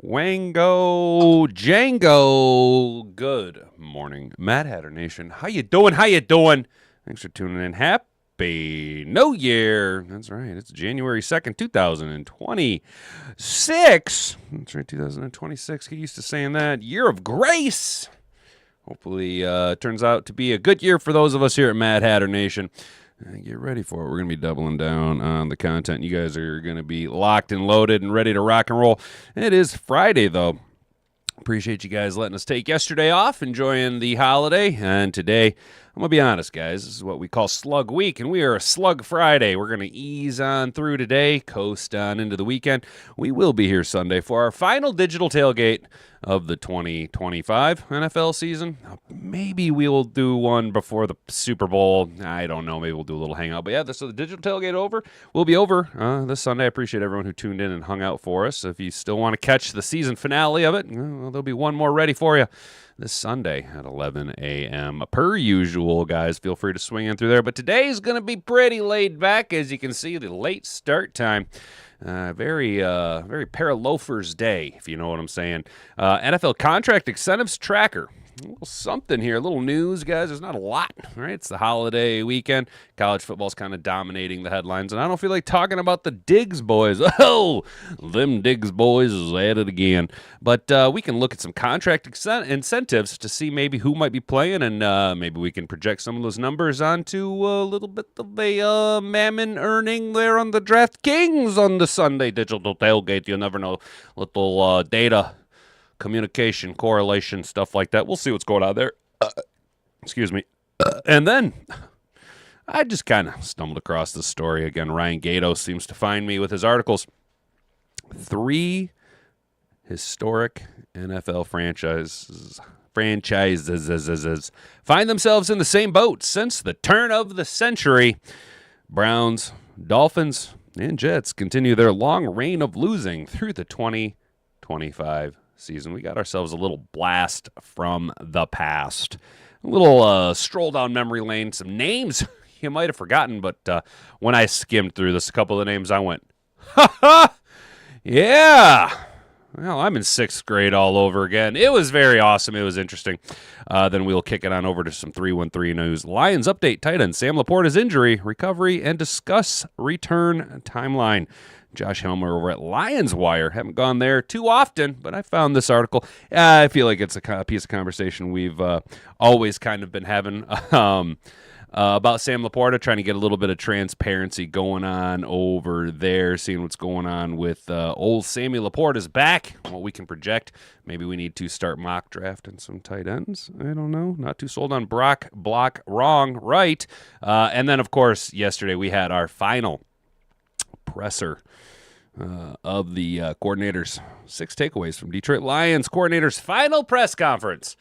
Wango Django. Good morning, Mad Hatter Nation. How you doing? How you doing? Thanks for tuning in. Happy New Year. That's right. It's January 2nd, 2026. That's right, 2026. Get used to saying that. Year of grace. Hopefully, it turns out to be a good year for those of us here at Mad Hatter Nation. Get ready for it. We're going to be doubling down on the content. You guys are going to be locked and loaded and ready to rock and roll. It is Friday, though. Appreciate you guys letting us take yesterday off, enjoying the holiday. And today, I'm going to be honest, guys, this is what we call Slug Week, and we are a Slug Friday. We're going to ease on through today, coast on into the weekend. We will be here Sunday for our final digital tailgate of the 2025 NFL season. Maybe we will do one before the Super Bowl. I don't know. Maybe we'll do a little hangout. But yeah, so the digital tailgate will be over this Sunday. I appreciate everyone who tuned in and hung out for us. If you still want to catch the season finale of it, well, there'll be one more ready for you this Sunday at 11 a.m. Per usual, guys. Feel free to swing in through there. But today's going to be pretty laid back, as you can see, the late start time. Very para-loafers day, if you know what I'm saying. NFL contract incentives tracker. A little something here, a little news, guys. There's not a lot, right? It's the holiday weekend. College football's kind of dominating the headlines, and I don't feel like talking about the Diggs boys. Oh, them Diggs boys is at it again. But we can look at some contract incentives to see maybe who might be playing, and maybe we can project some of those numbers onto a little bit of a mammon earning there on the DraftKings on the Sunday digital tailgate. You never know. Little data communication, correlation, stuff like that. We'll see what's going on there. Excuse me. And then I just kind of stumbled across this story again. Ryan Gato seems to find me with his articles. 3 historic NFL franchises find themselves in the same boat since the turn of the century. Browns, Dolphins, and Jets continue their long reign of losing through the 2025 season. We got ourselves a little blast from the past. A little stroll down memory lane. Some names you might have forgotten, but when I skimmed through this, a couple of the names, I went, ha ha, yeah. Well, I'm in 6th grade all over again. It was very awesome. It was interesting. Then we'll kick it on over to some 313 news. Lions update tight end Sam LaPorta's injury, recovery, and discuss return timeline. Josh Helmer over at Lions Wire. Haven't gone there too often, but I found this article. I feel like it's a piece of conversation we've always kind of been having about Sam LaPorta, trying to get a little bit of transparency going on over there, seeing what's going on with old Sammy LaPorta's back, what we can project. Maybe we need to start mock drafting some tight ends. I don't know. Not too sold on Brock, block, wrong, right. And then, of course, yesterday we had our final presser of the coordinators. 6 takeaways from Detroit Lions coordinator's final press conference.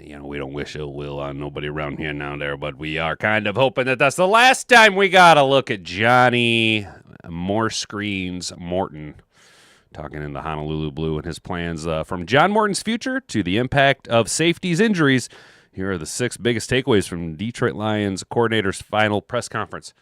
We don't wish ill will on nobody around here now there, but we are kind of hoping that that's the last time we got to look at Johnny More Screens Morton talking in the Honolulu Blue and his plans from John Morton's future to the impact of safety's injuries. Here are the 6 biggest takeaways from Detroit Lions coordinator's final press conference.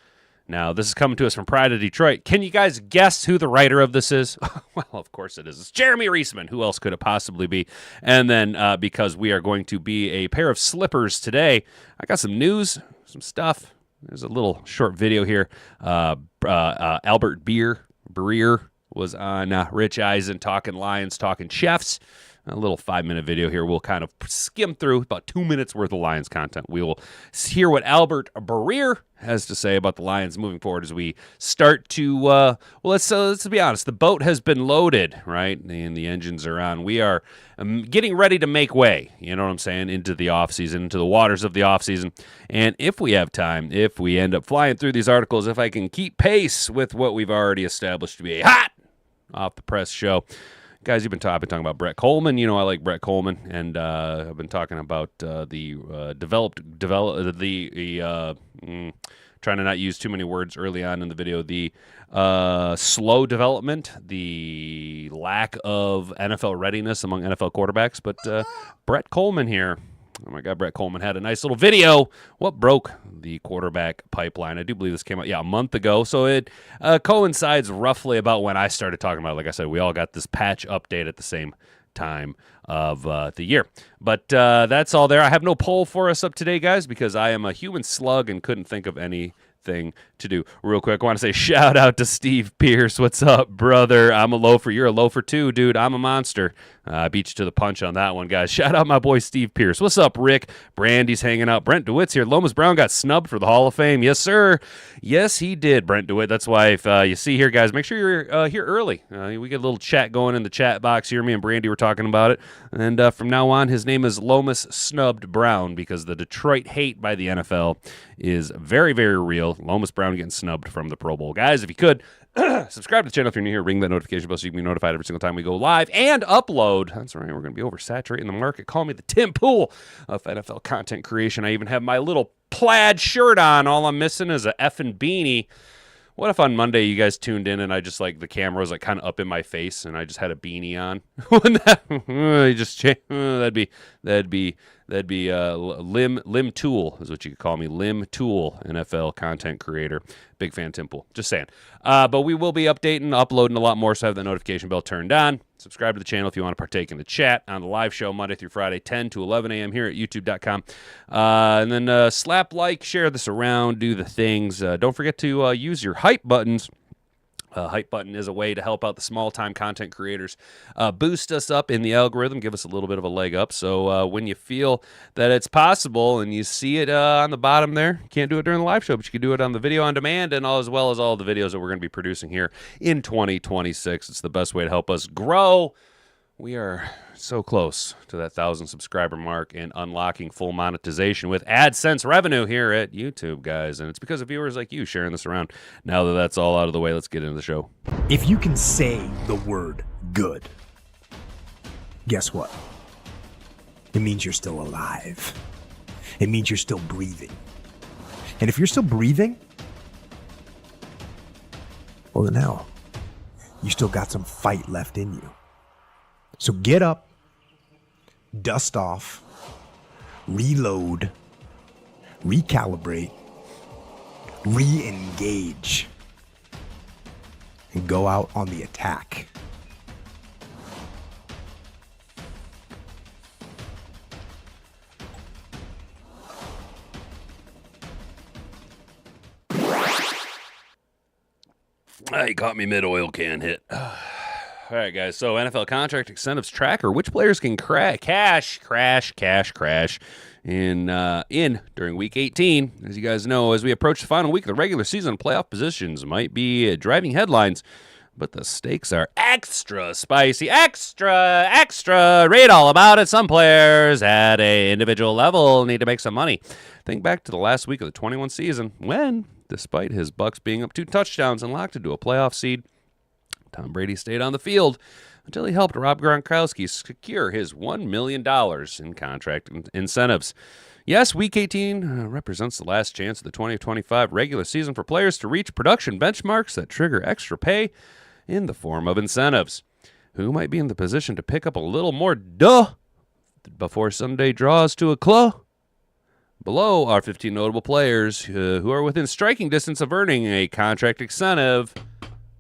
Now, this is coming to us from Pride of Detroit. Can you guys guess who the writer of this is? Well, of course it is. It's Jeremy Reisman. Who else could it possibly be? And then because we are going to be a pair of slippers today, I got some news, some stuff. There's a little short video here. Albert Breer was on Rich Eisen talking Lions, talking Chefs. A little 5-minute video here. We'll kind of skim through about 2 minutes worth of Lions content. We will hear what Albert Breer has to say about the Lions moving forward as we start to, let's be honest. The boat has been loaded, right? And the engines are on. We are getting ready to make way, you know what I'm saying, into the offseason, into the waters of the offseason. And if we have time, if we end up flying through these articles, if I can keep pace with what we've already established to be a hot off-the-press show, guys, you've been talking about Brett Coleman. You know I like Brett Coleman, and I've been talking about trying to not use too many words early on in the video, the slow development, the lack of NFL readiness among NFL quarterbacks. But Brett Coleman here Oh my God, Brett Coleman had a nice little video. What broke the quarterback pipeline? I do believe this came out, a month ago. So it coincides roughly about when I started talking about it. Like I said, we all got this patch update at the same time of the year. But that's all there. I have no poll for us up today, guys, because I am a human slug and couldn't think of anything to do. Real quick, I want to say shout out to Steve Pierce. What's up, brother? I'm a loafer. You're a loafer too, dude. I'm a monster. I beat you to the punch on that one, guys. Shout out my boy Steve Pierce. What's up, Rick? Brandy's hanging out. Brent DeWitt's here. Lomas Brown got snubbed for the Hall of Fame. Yes, sir. Yes, he did, Brent DeWitt. That's why if you see here, guys, make sure you're here early. We get a little chat going in the chat box here. Me and Brandy were talking about it. And from now on, his name is Lomas Snubbed Brown because the Detroit hate by the NFL is very, very real. Lomas Brown getting snubbed from the Pro Bowl. Guys, if you could, subscribe to the channel if you're new here. Ring that notification bell so you can be notified every single time we go live and upload. That's right. We're going to be oversaturating the market. Call me the Tim Pool of NFL content creation. I even have my little plaid shirt on. All I'm missing is a effing beanie. What if on Monday you guys tuned in and I just the camera was kind of up in my face and I just had a beanie on? Wouldn't that that'd be Lim Tool is what you could call me. Lim Tool, NFL content creator. Big fan, Tim Pool. Just saying. But we will be updating, uploading a lot more, so have the notification bell turned on. Subscribe to the channel if you want to partake in the chat on the live show Monday through Friday, 10 to 11 a.m. here at youtube.com. And then slap like, share this around, do the things. Don't forget to use your hype buttons. Hype button is a way to help out the small-time content creators, boost us up in the algorithm, give us a little bit of a leg up. So when you feel that it's possible and you see it on the bottom there, you can't do it during the live show, but you can do it on the video on demand and as well as all the videos that we're going to be producing here in 2026. It's the best way to help us grow. We are so close to that 1,000 subscriber mark and unlocking full monetization with AdSense revenue here at YouTube, guys. And it's because of viewers like you sharing this around. Now that that's all out of the way, let's get into the show. If you can say the word good, guess what? It means you're still alive. It means you're still breathing. And if you're still breathing, well then hell, you still got some fight left in you. So get up, dust off, reload, recalibrate, re-engage, and go out on the attack. He caught me mid-oil can hit. All right, guys. So NFL contract incentives tracker. Which players can crash in during Week 18? As you guys know, as we approach the final week of the regular season, playoff positions might be driving headlines, but the stakes are extra spicy, extra. Read all about it. Some players at a individual level need to make some money. Think back to the last week of the 21 season when, despite his Bucks being up 2 touchdowns and locked into a playoff seed, Tom Brady stayed on the field until he helped Rob Gronkowski secure his $1 million in contract incentives. Yes, Week 18 represents the last chance of the 2025 regular season for players to reach production benchmarks that trigger extra pay in the form of incentives. Who might be in the position to pick up a little more before Sunday draws to a close? Below are 15 notable players who are within striking distance of earning a contract incentive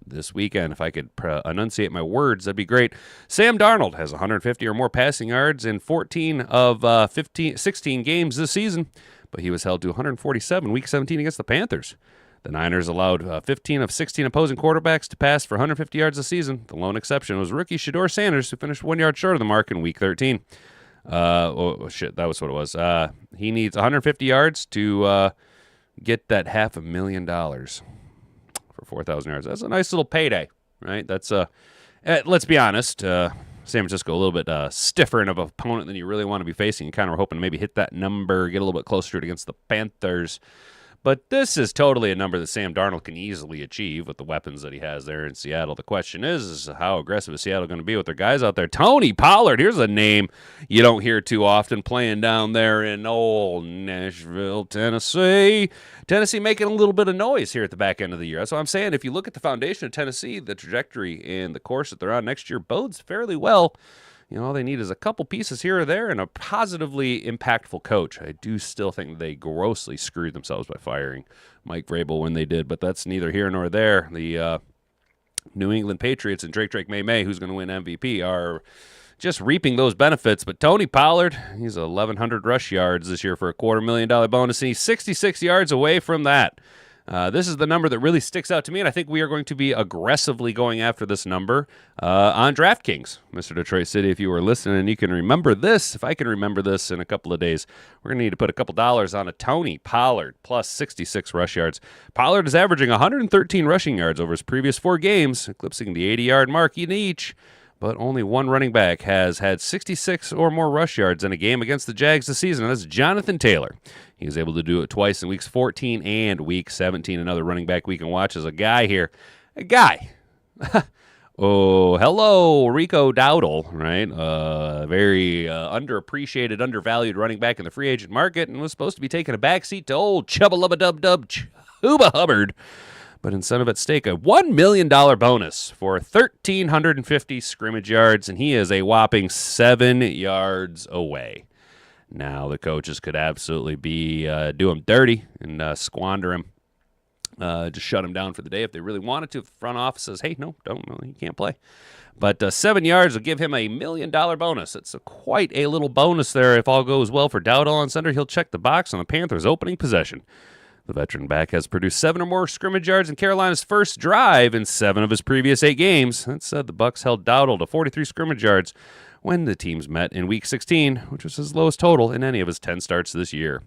this weekend. If I could enunciate my words, that'd be great. Sam Darnold has 150 or more passing yards in 14 of 16 games this season, but he was held to 147 Week 17 against the Panthers. The Niners allowed 15 of 16 opposing quarterbacks to pass for 150 yards this season. The lone exception was rookie Shedeur Sanders, who finished 1 yard short of the mark in Week 13. That was what it was. He needs 150 yards to get that $500,000. For 4,000 yards. That's a nice little payday, right? That's let's be honest, San Francisco a little bit stiffer of an opponent than you really want to be facing. You kind of were hoping to maybe hit that number, get a little bit closer to it against the Panthers. But this is totally a number that Sam Darnold can easily achieve with the weapons that he has there in Seattle. The question is how aggressive is Seattle going to be with their guys out there? Tony Pollard, here's a name you don't hear too often, playing down there in old Nashville, Tennessee. Tennessee making a little bit of noise here at the back end of the year. That's what I'm saying. If you look at the foundation of Tennessee, the trajectory and the course that they're on next year bodes fairly well. all they need is a couple pieces here or there and a positively impactful coach. I do still think they grossly screwed themselves by firing Mike Vrabel when they did, but that's neither here nor there. The New England Patriots and Drake May, who's going to win MVP, are just reaping those benefits. But Tony Pollard, he's 1,100 rush yards this year for a $250,000 bonus, and he's 66 yards away from that. This is the number that really sticks out to me, and I think we are going to be aggressively going after this number on DraftKings. Mr. Detroit City, if you were listening, you can remember this. If I can remember this in a couple of days, we're going to need to put a couple dollars on a Tony Pollard plus 66 rush yards. Pollard is averaging 113 rushing yards over his previous 4 games, eclipsing the 80-yard mark in each. But only one running back has had 66 or more rush yards in a game against the Jags this season, and that's Jonathan Taylor. He was able to do it twice in weeks 14 and week 17. Another running back we can watch is a guy here. A guy. Oh, hello, Rico Dowdle, right? Very underappreciated, undervalued running back in the free agent market, and was supposed to be taking a backseat to old Chubba-Lubba-Dub-Dub Chuba Hubbard. But incentive at stake, a $1 million bonus for 1,350 scrimmage yards, and he is a whopping 7 yards away. Now the coaches could absolutely be do him dirty and squander him, just shut him down for the day if they really wanted to. If the front office says, hey, no, he can't play. But 7 yards will give him a $1 million bonus. It's quite a little bonus there. If all goes well for Dowdle on Sunday, he'll check the box on the Panthers' opening possession. The veteran back has produced 7 or more scrimmage yards in Carolina's first drive in 7 of his previous 8 games. That said, the Bucs held Dowdle to 43 scrimmage yards when the teams met in Week 16, which was his lowest total in any of his 10 starts this year.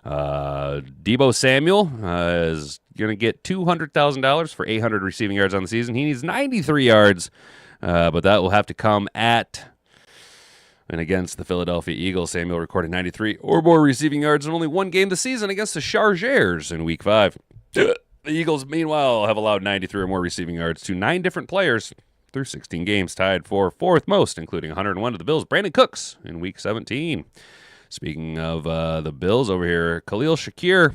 Deebo Samuel is going to get $200,000 for 800 receiving yards on the season. He needs 93 yards, but that will have to come at and against the Philadelphia Eagles. Samuel recorded 93 or more receiving yards in only one game this season against the Chargers in Week 5. The Eagles, meanwhile, have allowed 93 or more receiving yards to 9 different players through 16 games, tied for 4th most, including 101 to the Bills' Brandon Cooks in Week 17. Speaking of the Bills over here, Khalil Shakir,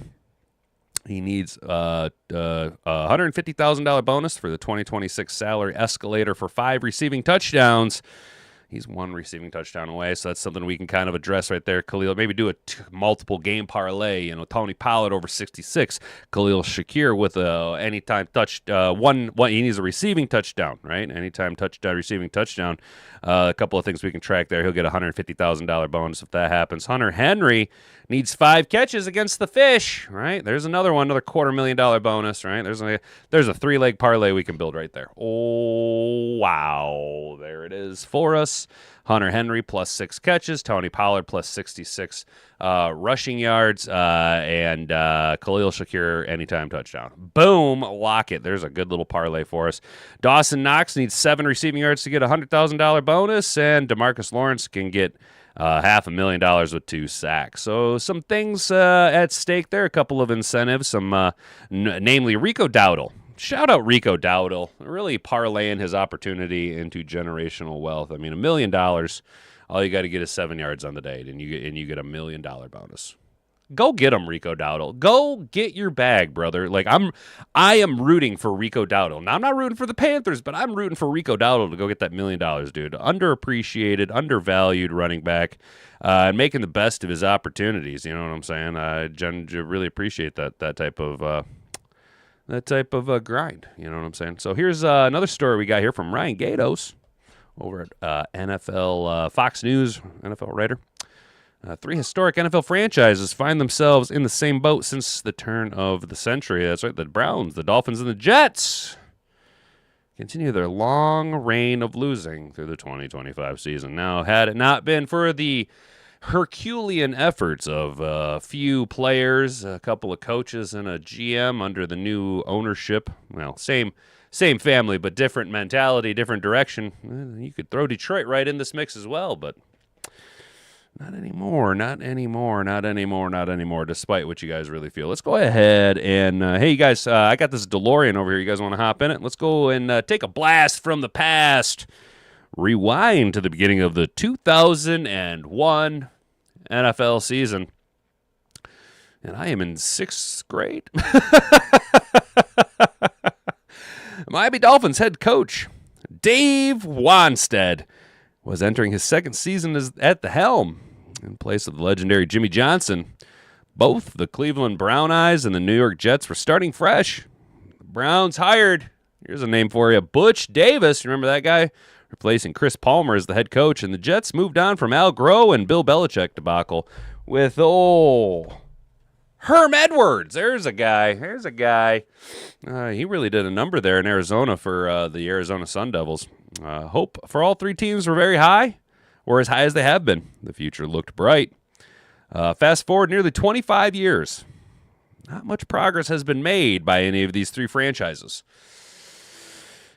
he needs a $150,000 bonus for the 2026 salary escalator for 5 receiving touchdowns. He's 1 receiving touchdown away, so that's something we can kind of address right there. Khalil, maybe do a multiple game parlay. Tony Pollard over 66. Khalil Shakir with a anytime touch. One. He needs a receiving touchdown, right? Anytime touchdown, receiving touchdown. A couple of things we can track there. He'll get a $150,000 bonus if that happens. Hunter Henry needs 5 catches against the Fish, right? There's another $250,000 bonus, right? There's a 3-leg parlay we can build right there. Oh, wow. There it is for us. Hunter Henry plus 6 catches, Tony Pollard plus 66 rushing yards, and Khalil Shakir anytime touchdown. Boom, lock it. There's a good little parlay for us. Dawson Knox needs 7 receiving yards to get a $100,000 bonus, and DeMarcus Lawrence can get $500,000 with 2 sacks. So some things at stake there, a couple of incentives, namely Rico Dowdle. Shout out Rico Dowdle, really parlaying his opportunity into generational wealth. I mean, $1 million, all you got to get is 7 yards on the day, and you get $1 million bonus. Go get him, Rico Dowdle. Go get your bag, brother. I am rooting for Rico Dowdle. Now, I'm not rooting for the Panthers, but I'm rooting for Rico Dowdle to go get that $1 million, dude. Underappreciated, undervalued running back, and making the best of his opportunities. You know what I'm saying? I really appreciate that type of grind. You know what I'm saying? So here's another story we got here from Ryan Gatos over at NFL Fox News, NFL writer. 3 historic NFL franchises find themselves in the same boat since the turn of the century. That's right, the Browns, the Dolphins, and the Jets continue their long reign of losing through the 2025 season. Now, had it not been for the Herculean efforts of a few players, a couple of coaches, and a GM under the new ownership, well, same family, but different mentality, different direction, you could throw Detroit right in this mix as well, but not anymore, despite what you guys really feel. Let's go ahead and, hey, you guys, I got this DeLorean over here. You guys want to hop in it? Let's go and take a blast from the past. Rewind to the beginning of the 2001 NFL season. And I am in 6th grade. Miami Dolphins head coach Dave Wanstead was entering his second season at the helm in place of the legendary Jimmy Johnson. Both the Cleveland Brown Eyes and the New York Jets were starting fresh. The Browns hired, here's a name for you, Butch Davis. You remember that guy? Replacing Chris Palmer as the head coach. And the Jets moved on from Al Groh and Bill Belichick debacle with, Herm Edwards. There's a guy. He really did a number there in Arizona for the Arizona Sun Devils. Hope for all three teams were very high, or as high as they have been. The future looked bright. Fast forward nearly 25 years. Not much progress has been made by any of these three franchises.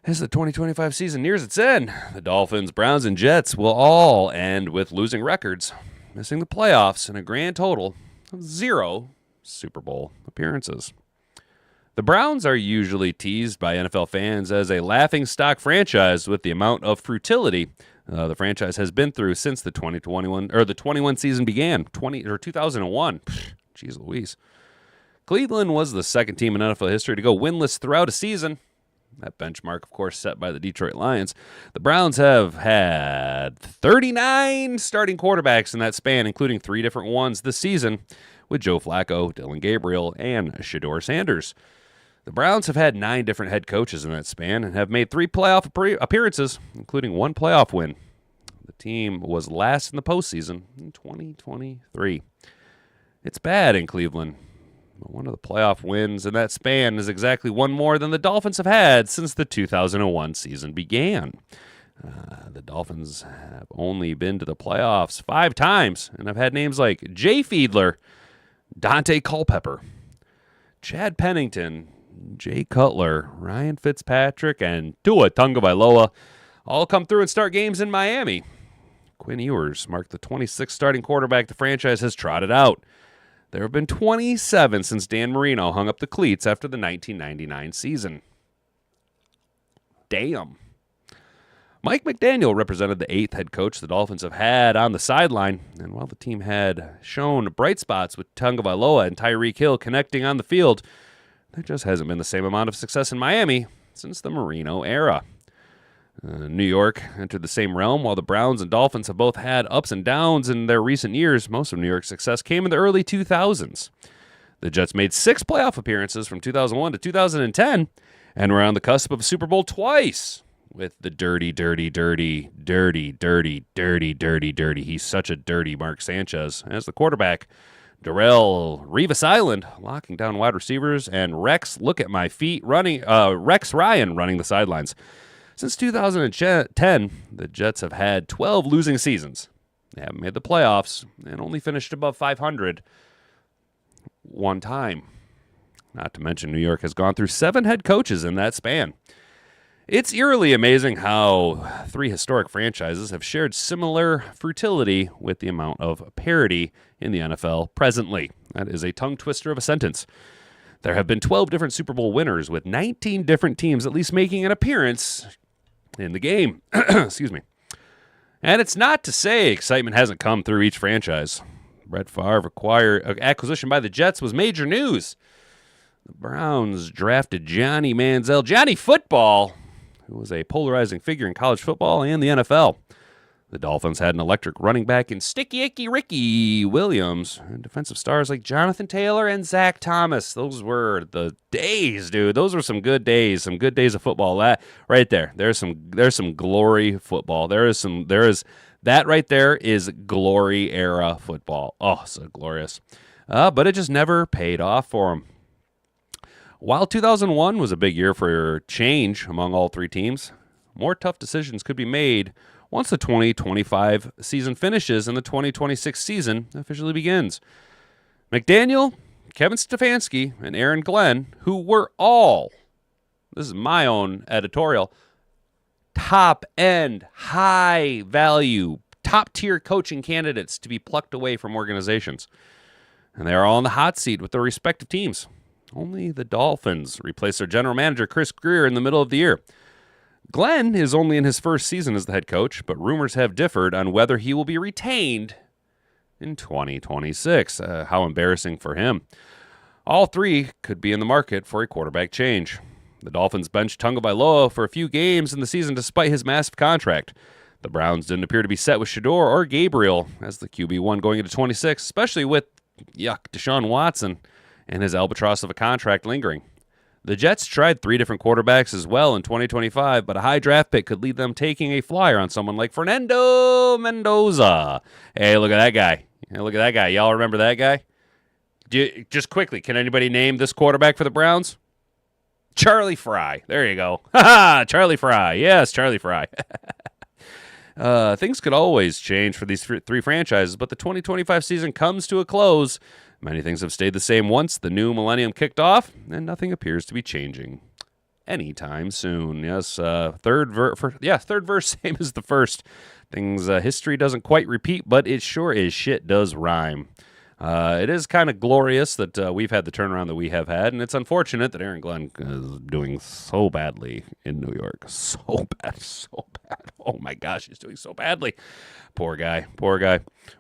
As the 2025 season nears its end, the Dolphins, Browns, and Jets will all end with losing records, missing the playoffs in a grand total of 0 Super Bowl appearances. The Browns are usually teased by NFL fans as a laughingstock franchise with the amount of futility the franchise has been through since the 21 season began, 2001. Jeez Louise. Cleveland was the second team in NFL history to go winless throughout a season. That benchmark, of course, set by the Detroit Lions. The Browns have had 39 starting quarterbacks in that span, including 3 different ones this season, with Joe Flacco, Dylan Gabriel, and Shedeur Sanders. The Browns have had 9 different head coaches in that span and have made 3 playoff appearances, including 1 playoff win. The team was last in the postseason in 2023. It's bad in Cleveland. One of the playoff wins in that span is exactly one more than the Dolphins have had since the 2001 season began. The Dolphins have only been to the playoffs 5 times and have had names like Jay Fiedler, Dante Culpepper, Chad Pennington, Jay Cutler, Ryan Fitzpatrick, and Tua Tagovailoa all come through and start games in Miami. Quinn Ewers marked the 26th starting quarterback the franchise has trotted out. There have been 27 since Dan Marino hung up the cleats after the 1999 season. Damn. Mike McDaniel represented the 8th head coach the Dolphins have had on the sideline, and while the team had shown bright spots with Tagovailoa and Tyreek Hill connecting on the field, there just hasn't been the same amount of success in Miami since the Marino era. New York entered the same realm. While the Browns and Dolphins have both had ups and downs in their recent years, most of New York's success came in the early 2000s. The Jets made 6 playoff appearances from 2001 to 2010 and were on the cusp of a Super Bowl twice with the dirty, he's such a dirty Mark Sanchez as the quarterback, Darrell Revis Island locking down wide receivers, and Rex Ryan running the sidelines. Since 2010, the Jets have had 12 losing seasons. They haven't made the playoffs and only finished above 500 one time. Not to mention, New York has gone through 7 head coaches in that span. It's eerily amazing how 3 historic franchises have shared similar fertility with the amount of parity in the NFL presently. That is a tongue twister of a sentence. There have been 12 different Super Bowl winners with 19 different teams at least making an appearance in the game. Excuse me. And it's not to say excitement hasn't come through each franchise. Brett Favre acquisition by the Jets was major news. The Browns drafted Johnny Manziel, Johnny Football, who was a polarizing figure in college football and the NFL. The Dolphins had an electric running back in Sticky Icky Ricky Williams and defensive stars like Jonathan Taylor and Zach Thomas. Those were the days, dude. Those were some good days of football. That right there. There's some glory football. That right there is glory era football. Oh, so glorious. But it just never paid off for them. While 2001 was a big year for change among all 3 teams, more tough decisions could be made once the 2025 season finishes and the 2026 season officially begins. McDaniel, Kevin Stefanski, and Aaron Glenn, who were all, this is my own editorial, top-end, high-value, top-tier coaching candidates to be plucked away from organizations. And they are all in the hot seat with their respective teams. Only the Dolphins replaced their general manager, Chris Greer, in the middle of the year. Glenn is only in his first season as the head coach, but rumors have differed on whether he will be retained in 2026. How embarrassing for him. All 3 could be in the market for a quarterback change. The Dolphins benched Tagovailoa for a few games in the season despite his massive contract. The Browns didn't appear to be set with Shador or Gabriel as the QB1 going into 26, especially with, Deshaun Watson and his albatross of a contract lingering. The Jets tried 3 different quarterbacks as well in 2025, but a high draft pick could lead them taking a flyer on someone like Fernando Mendoza. Hey, look at that guy. Y'all remember that guy? Just quickly, can anybody name this quarterback for the Browns? Charlie Fry. There you go. Charlie Fry. Yes, Charlie Fry. Things could always change for these 3 franchises, but the 2025 season comes to a close. Many things have stayed the same once the new millennium kicked off, and nothing appears to be changing anytime soon. Yes, third verse, same as the first. History doesn't quite repeat, but it sure as shit does rhyme. It is kind of glorious that we've had the turnaround that we have had, and it's unfortunate that Aaron Glenn is doing so badly in New York. So bad. Oh my gosh, he's doing so badly. Poor guy.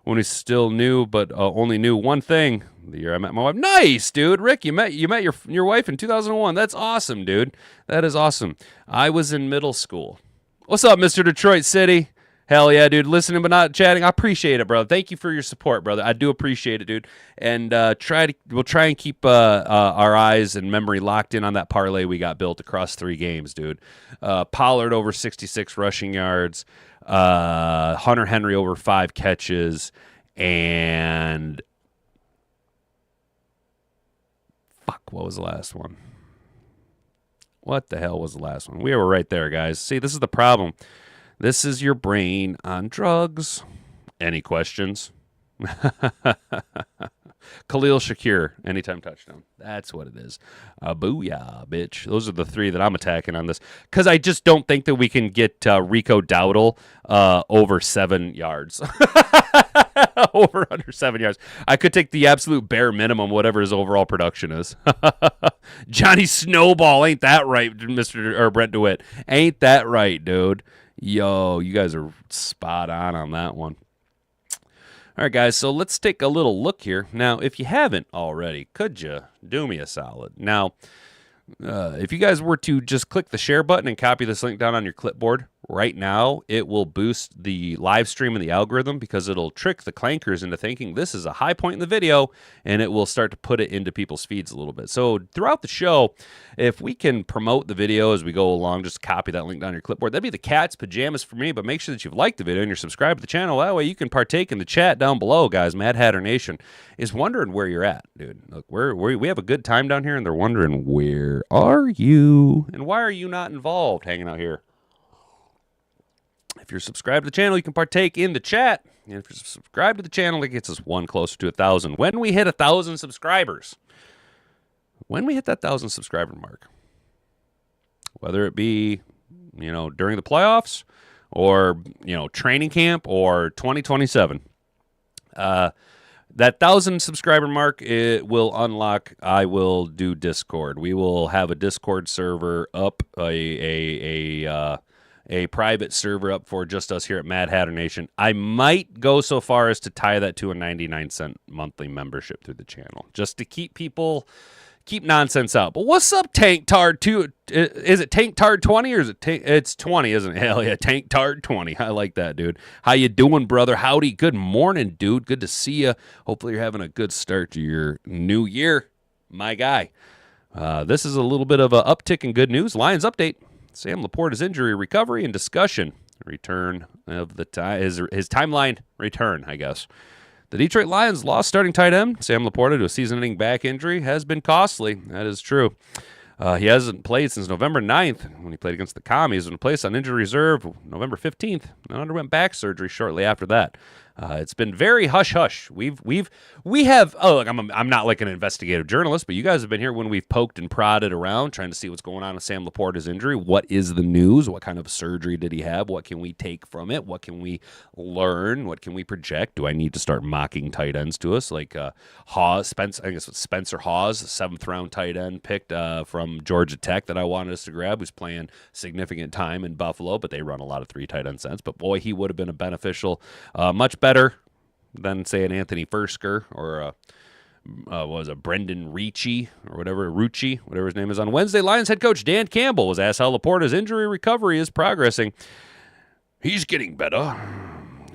When he's still new, but only knew one thing. The year I met my wife. Nice, dude. Rick, you met your wife in 2001. That's awesome, dude. That is awesome. I was in middle school. What's up, Mr. Detroit City? Hell yeah, dude. Listening but not chatting. I appreciate it, brother. Thank you for your support, brother. I do appreciate it, dude. And we'll try and keep our eyes and memory locked in on that parlay we got built across 3 games, dude. Pollard over 66 rushing yards. Hunter Henry over 5 catches. And what was the last one? What the hell was the last one? We were right there, guys. See, this is the problem. This is your brain on drugs. Any questions? Khalil Shakir, anytime touchdown. That's what it is. Booyah, bitch. Those are the 3 that I'm attacking on this. Because I just don't think that we can get Rico Dowdle over 7 yards. Over under 7 yards. I could take the absolute bare minimum, whatever his overall production is. Johnny Snowball, ain't that right, Brent DeWitt? Ain't that right, dude? Yo, you guys are spot on that one. All right, guys, so let's take a little look here. Now, if you haven't already, could you do me a solid? Now, if you guys were to just click the share button and copy this link down on your clipboard, right now it will boost the live stream and the algorithm because it'll trick the clankers into thinking this is a high point in the video, and it will start to put it into people's feeds a little bit. So throughout the show, if we can promote the video as we go along, just copy that link down your clipboard. That'd be the cat's pajamas for me, but make sure that you've liked the video and you're subscribed to the channel. That way you can partake in the chat down below, guys. Mad Hatter Nation is wondering where you're at, dude. Look, we have a good time down here, and they're wondering, where are you? And why are you not involved hanging out here? If you're subscribed to the channel, you can partake in the chat. And if you're subscribed to the channel, it gets us one closer to 1,000. When we hit 1,000 subscribers, when we hit that 1,000 subscriber mark, whether it be, during the playoffs or, training camp or 2027, that 1,000 subscriber mark, it will unlock. I will do Discord. We will have a Discord server up, a private server up for just us here at Mad Hatter Nation. I might go so far as to tie that to a 99-cent monthly membership through the channel, just to keep nonsense out. But what's up, Tank Tard 2? Is it Tank Tard 20 or is it it's 20, isn't it? Hell yeah, Tank Tard 20. I like that, dude. How you doing, brother? Howdy. Good morning, dude. Good to see you. Hopefully you're having a good start to your new year, my guy. This is a little bit of an uptick in good news. Lions update. Sam LaPorta's injury recovery and discussion. Return of his timeline return, I guess. The Detroit Lions lost starting tight end Sam LaPorta to a season-ending back injury has been costly. That is true. He hasn't played since November 9th when he played against the Commies. He was placed on injury reserve November 15th and underwent back surgery shortly after that. It's been very hush-hush. We have, look, I'm not like an investigative journalist, but you guys have been here when we've poked and prodded around trying to see what's going on with Sam LaPorta's injury. What is the news? What kind of surgery did he have? What can we take from it? What can we learn? What can we project? Do I need to start mocking tight ends to us? Like Spencer Hawes, 7th-round tight end picked from Georgia Tech that I wanted us to grab, who's playing significant time in Buffalo, but they run a lot of 3 tight end sets. But boy, he would have been a beneficial, much better than, say, an Anthony Fursker or Brendan Ricci or whatever his name is. On Wednesday, Lions head coach Dan Campbell was asked how LaPorta's injury recovery is progressing. He's getting better.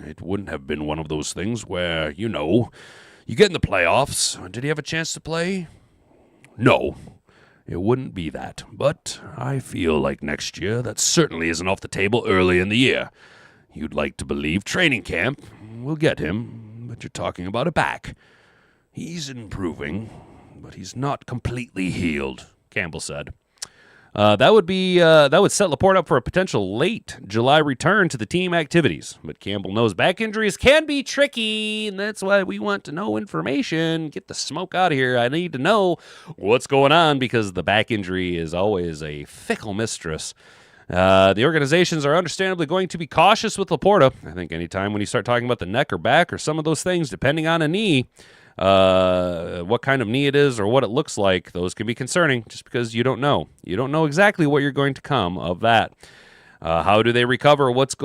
It wouldn't have been one of those things where, you get in the playoffs. Did he have a chance to play? No, it wouldn't be that. But I feel like next year that certainly isn't off the table early in the year. You'd like to believe training camp will get him, but you're talking about a back. He's improving, but he's not completely healed, Campbell said. That would set LaPorta up for a potential late July return to the team activities. But Campbell knows back injuries can be tricky, and that's why we want to know information. Get the smoke out of here. I need to know what's going on because the back injury is always a fickle mistress. The organizations are understandably going to be cautious with LaPorta. I think anytime when you start talking about the neck or back or some of those things, depending on a knee, what kind of knee it is or what it looks like, those can be concerning just because you don't know. You don't know exactly what you're going to come of that. How do they recover? That's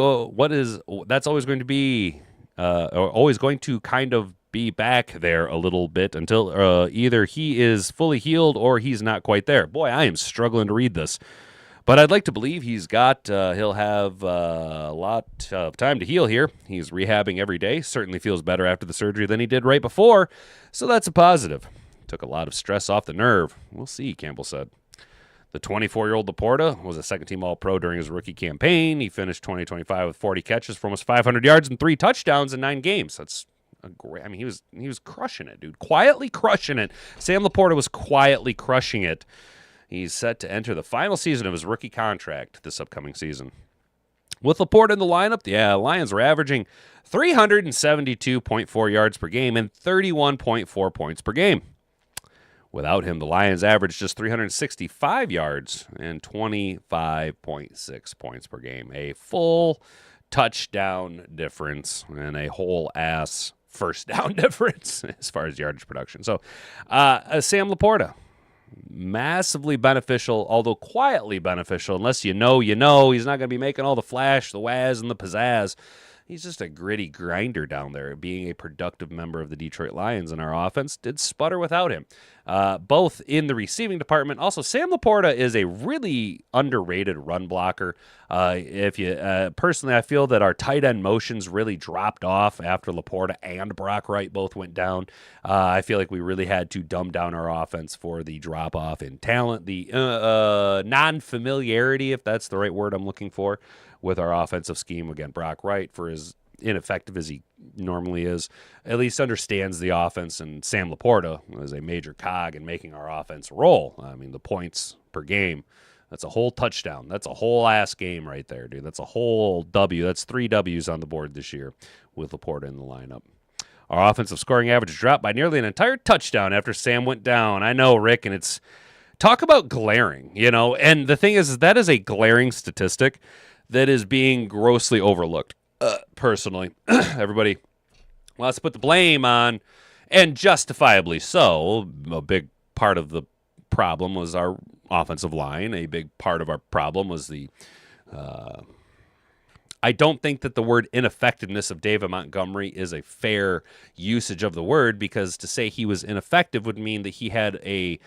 always going to be, always going to kind of be back there a little bit until either he is fully healed or he's not quite there. Boy, I am struggling to read this. But I'd like to believe he'll have a lot of time to heal here. He's rehabbing every day. Certainly feels better after the surgery than he did right before. So that's a positive. Took a lot of stress off the nerve. We'll see, Campbell said. The 24-year-old LaPorta was a second-team All-Pro during his rookie campaign. He finished 2025 with 40 catches for almost 500 yards and 3 touchdowns in 9 games. That's a great. I mean, he was crushing it, dude. Quietly crushing it. Sam LaPorta was quietly crushing it. He's set to enter the final season of his rookie contract this upcoming season. With LaPorta in the lineup, the Lions are averaging 372.4 yards per game and 31.4 points per game. Without him, the Lions averaged just 365 yards and 25.6 points per game. A full touchdown difference and a whole ass first down difference as far as yardage production. So, Sam LaPorta. Massively beneficial, although quietly beneficial. Unless you know, he's not going to be making all the flash, the waz, and the pizzazz. He's just a gritty grinder down there. Being a productive member of the Detroit Lions in our offense did sputter without him. Both in the receiving department. Also, Sam LaPorta is a really underrated run blocker. Personally, I feel that our tight end motions really dropped off after LaPorta and Brock Wright both went down. I feel like we really had to dumb down our offense for the drop off in talent, the non-familiarity, if that's the right word I'm looking for, with our offensive scheme. Again, Brock Wright, for as ineffective as he normally is, at least understands the offense, and Sam LaPorta is a major cog in making our offense roll. I mean, the points per game, that's a whole touchdown. That's a whole ass game right there, dude. That's a whole W. That's 3 W's on the board this year with LaPorta in the lineup. Our offensive scoring average dropped by nearly an entire touchdown after Sam went down. I know, Rick, and it's talk about glaring, and the thing is that is a glaring statistic that is being grossly overlooked. Personally, everybody wants to put the blame on, and justifiably so. A big part of the problem was our offensive line. A big part of our problem was the I don't think that the word ineffectiveness of David Montgomery is a fair usage of the word, because to say he was ineffective would mean that he had a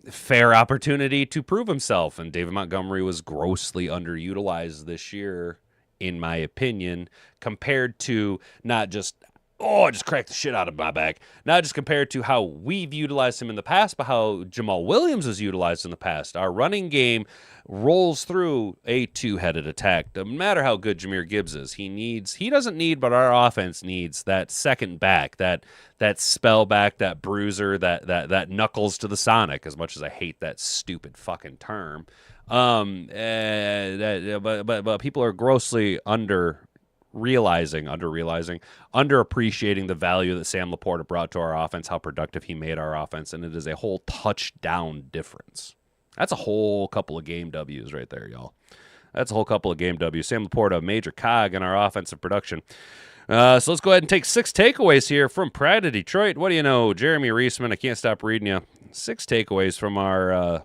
fair opportunity to prove himself, and David Montgomery was grossly underutilized this year, in my opinion, compared to not just, I just cracked the shit out of my back, not just compared to how we've utilized him in the past, but how Jamal Williams was utilized in the past. Our running game rolls through a two-headed attack. No matter how good Jahmyr Gibbs is, he doesn't need, but our offense needs that second back, that spell back, that bruiser, that knuckles to the Sonic, as much as I hate that stupid fucking term. But people are grossly underappreciating the value that Sam LaPorta brought to our offense, how productive he made our offense, and it is a whole touchdown difference. That's a whole couple of game W's right there, y'all. That's a whole couple of game W's. Sam LaPorta, a major cog in our offensive production. So let's go ahead and take 6 takeaways here from Pride of Detroit. What do you know? Jeremy Reisman, I can't stop reading you. 6 takeaways from our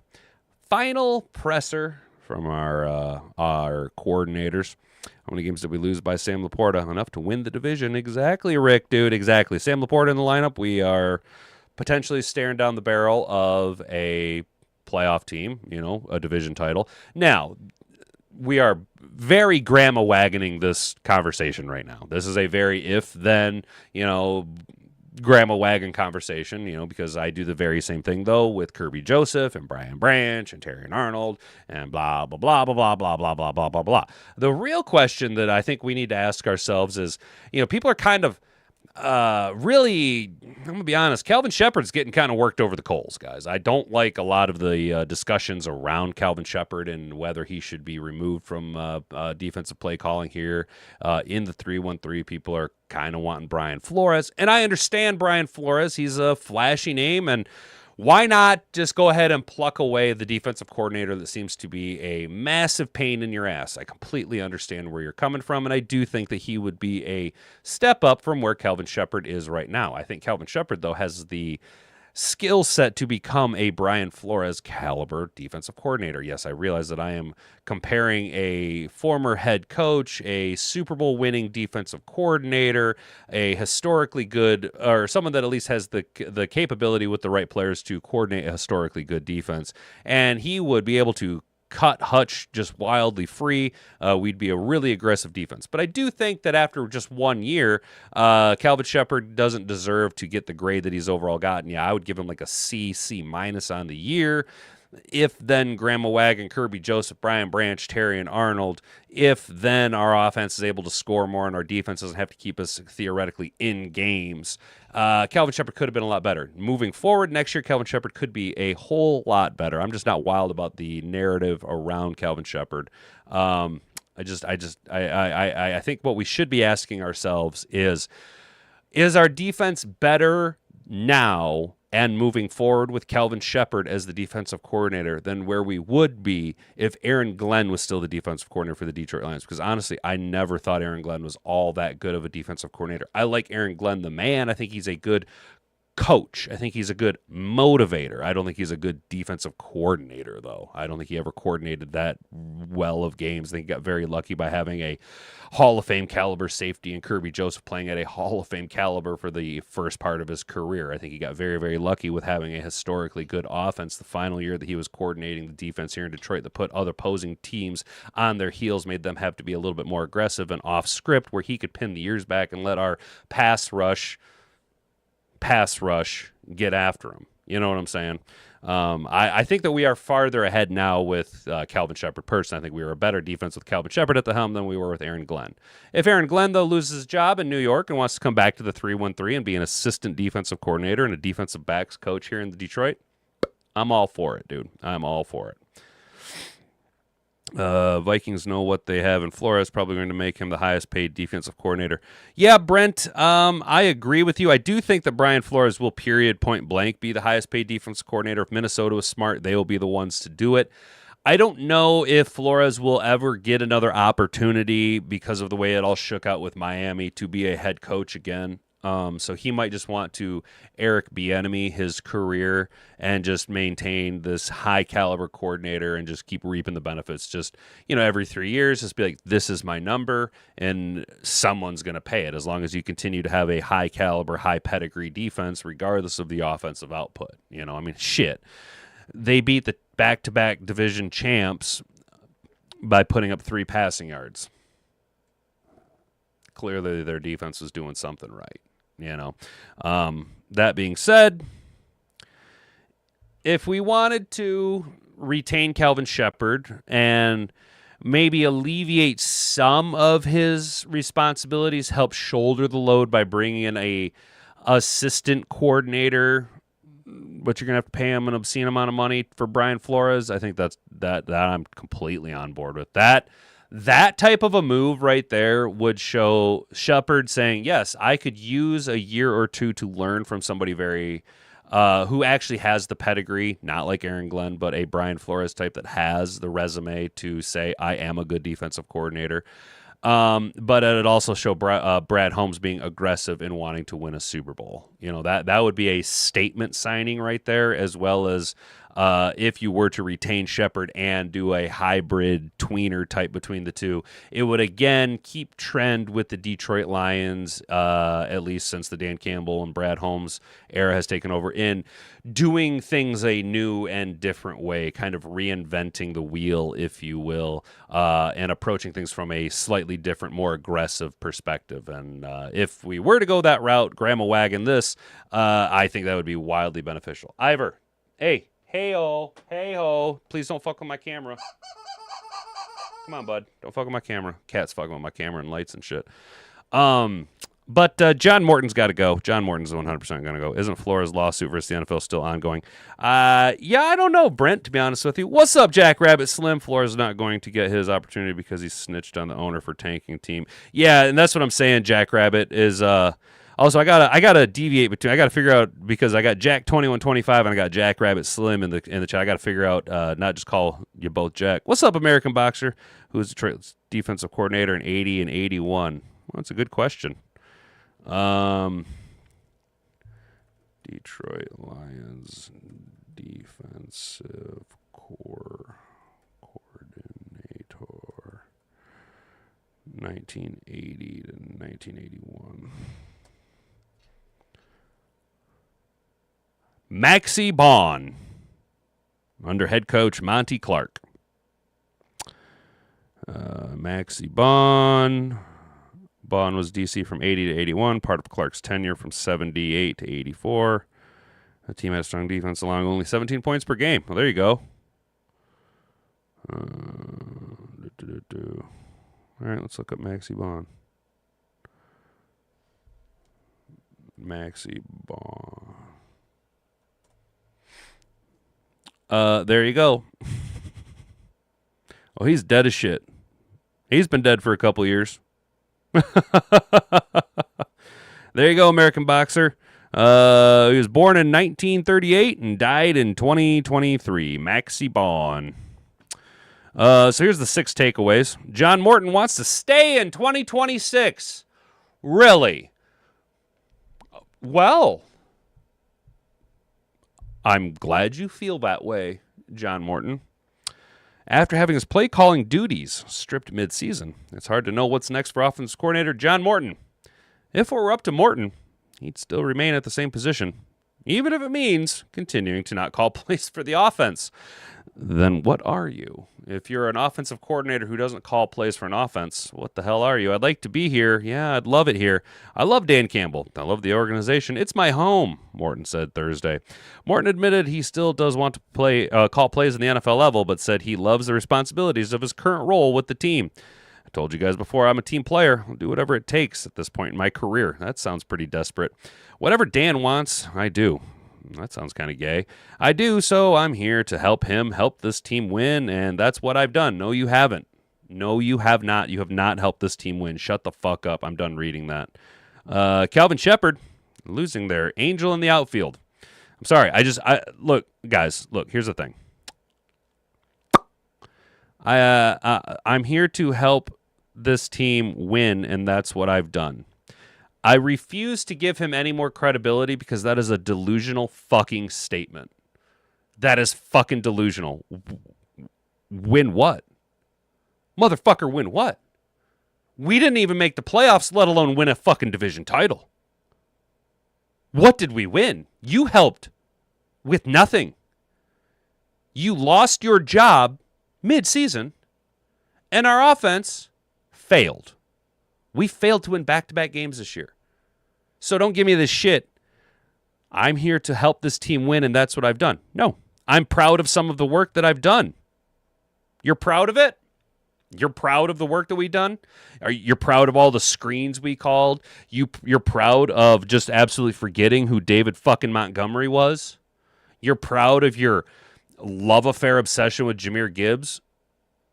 final presser from our coordinators. How many games did we lose by Sam LaPorta? Enough to win the division. Exactly, Rick, dude, exactly. Sam LaPorta in the lineup. We are potentially staring down the barrel of a playoff team, a division title. Now, we are very grandma wagoning this conversation right now. This is a very if then, grandma wagon conversation, because I do the very same thing though with Kirby Joseph and Brian Branch and Terry and Arnold and blah blah blah blah blah blah blah blah blah blah blah. The real question that I think we need to ask ourselves is, people are kind of really, I'm going to be honest, Calvin Shepard's getting kind of worked over the coals, guys. I don't like a lot of the discussions around Calvin Shepard and whether he should be removed from defensive play calling here. In the 3-1-3, people are kind of wanting Brian Flores. And I understand Brian Flores. He's a flashy name, and why not just go ahead and pluck away the defensive coordinator that seems to be a massive pain in your ass? I completely understand where you're coming from, and I do think that he would be a step up from where Calvin Shepard is right now. I think Calvin Shepard, though, has the skill set to become a Brian Flores caliber defensive coordinator. Yes, I realize that I am comparing a former head coach, a Super Bowl winning defensive coordinator, a historically good, or someone that at least has the capability with the right players to coordinate a historically good defense. And he would be able to cut Hutch just wildly free. We'd be a really aggressive defense. But I do think that after just 1 year, Calvin Shepard doesn't deserve to get the grade that he's overall gotten. Yeah, I would give him like a C minus on the year. If then Grandma Wagon, Kirby Joseph, Brian Branch, Terry, and Arnold, if then our offense is able to score more and our defense doesn't have to keep us theoretically in games, Calvin Shepard could have been a lot better. Moving forward next year, Calvin Shepard could be a whole lot better. I'm just not wild about the narrative around Calvin Shepard. I think what we should be asking ourselves is our defense better now and moving forward with Calvin Shepard as the defensive coordinator than where we would be if Aaron Glenn was still the defensive coordinator for the Detroit Lions? Because honestly, I never thought Aaron Glenn was all that good of a defensive coordinator. I like Aaron Glenn, the man. I think he's a good coach. I think he's a good motivator. I don't think he's a good defensive coordinator, though. I don't think he ever coordinated that well of games. I think he got very lucky by having a Hall of Fame caliber safety and Kirby Joseph playing at a Hall of Fame caliber for the first part of his career. I think he got very, very lucky with having a historically good offense the final year that he was coordinating the defense here in Detroit that put other opposing teams on their heels, made them have to be a little bit more aggressive and off script where he could pin the ears back and let our pass rush get after him. You know what I'm saying? I think that we are farther ahead now with Calvin Shepard. Personally, I think we were a better defense with Calvin Shepard at the helm than we were with Aaron Glenn. If Aaron Glenn, though, loses his job in New York and wants to come back to the 3-1-3 and be an assistant defensive coordinator and a defensive backs coach here in Detroit, I'm all for it, dude. I'm all for it. Vikings know what they have, and Flores probably going to make him the highest paid defensive coordinator. Yeah, Brent, I agree with you. I do think that Brian Flores will point blank be the highest paid defensive coordinator. If Minnesota is smart, they will be the ones to do it. I don't know if Flores will ever get another opportunity because of the way it all shook out with Miami to be a head coach again. So he might just want to Eric Bieniemy his career and just maintain this high caliber coordinator and just keep reaping the benefits. Just, every 3 years, just be like, this is my number and someone's going to pay it as long as you continue to have a high caliber, high pedigree defense, regardless of the offensive output. Shit. They beat the back-to-back division champs by putting up 3 passing yards. Clearly their defense was doing something right. That being said, if we wanted to retain Calvin Shepard and maybe alleviate some of his responsibilities, help shoulder the load by bringing in a assistant coordinator, but you're gonna have to pay him an obscene amount of money for Brian Flores, I think that I'm completely on board with that. That type of a move right there would show Shepard saying, yes, I could use a year or two to learn from somebody who actually has the pedigree, not like Aaron Glenn, but a Brian Flores type that has the resume to say, I am a good defensive coordinator. But it also show Brad Holmes being aggressive in wanting to win a Super Bowl. That would be a statement signing right there, as well as if you were to retain Shepard and do a hybrid tweener type between the two. It would, again, keep trend with the Detroit Lions, at least since the Dan Campbell and Brad Holmes era has taken over, in doing things a new and different way, kind of reinventing the wheel, if you will, and approaching things from a slightly different, more aggressive perspective. And if we were to go that route, Grandma Wagon this, I think that would be wildly beneficial. Ivor, hey. Hey-ho. Please don't fuck with my camera. Come on, bud. Don't fuck with my camera. Cat's fucking with my camera and lights and shit. But John Morton's got to go. John Morton's 100% going to go. Isn't Flores' lawsuit versus the NFL still ongoing? Yeah, I don't know, Brent, to be honest with you. What's up, Jack Rabbit Slim? Flores is not going to get his opportunity because he snitched on the owner for tanking team. Yeah, and that's what I'm saying, Jack Rabbit, is... Also, I gotta deviate between. I gotta figure out, because I got Jack 2125 and I got Jack Rabbit Slim in the chat. I gotta figure out, not just call you both Jack. What's up, American Boxer? Who is Detroit's defensive coordinator in 80 and 81? Well, that's a good question. Detroit Lions defensive coordinator 1980 to 1981. Maxie Baughan, under head coach Monty Clark. Maxie Baughan. Baughan was DC from 80 to 81, part of Clark's tenure from 78 to 84. The team had a strong defense, allowing only 17 points per game. Well, there you go. All right, let's look up Maxie Baughan. Maxie Baughan. There you go. Oh, he's dead as shit. He's been dead for a couple years. There you go, American Boxer. He was born in 1938 and died in 2023. Maxie Baughan. So here's the 6 takeaways. John Morton wants to stay in 2026. Really? Well, I'm glad you feel that way, John Morton. After having his play calling duties stripped mid-season, it's hard to know what's next for offensive coordinator John Morton. If it were up to Morton, he'd still remain at the same position, even if it means continuing to not call plays for the offense. Then what are you? If you're an offensive coordinator who doesn't call plays for an offense, what the hell are you? I'd like to be here. Yeah, I'd love it here. I love Dan Campbell. I love the organization. It's my home, Morton said Thursday. Morton admitted he still does want to call plays in the NFL level, but said he loves the responsibilities of his current role with the team. I told you guys before, I'm a team player. I'll do whatever it takes at this point in my career. That sounds pretty desperate. Whatever Dan wants, I do. That sounds kind of gay. I do, so I'm here to help him help this team win, and that's what I've done. No, you haven't. No, you have not. You have not helped this team win. Shut the fuck up. I'm done reading that. Calvin Shepard losing their angel in the outfield. I'm sorry. Look, guys, look, here's the thing. I'm here to help this team win, and that's what I've done. I refuse to give him any more credibility because that is a delusional fucking statement. That is fucking delusional. Win what? Motherfucker, win what? We didn't even make the playoffs, let alone win a fucking division title. What did we win? You helped with nothing. You lost your job mid-season, and our offense failed. We failed to win back-to-back games this year. So don't give me this shit. I'm here to help this team win, and that's what I've done. No, I'm proud of some of the work that I've done. You're proud of it? You're proud of the work that we've done? You're proud of all the screens we called? You're proud of just absolutely forgetting who David fucking Montgomery was? You're proud of your love affair obsession with Jahmyr Gibbs?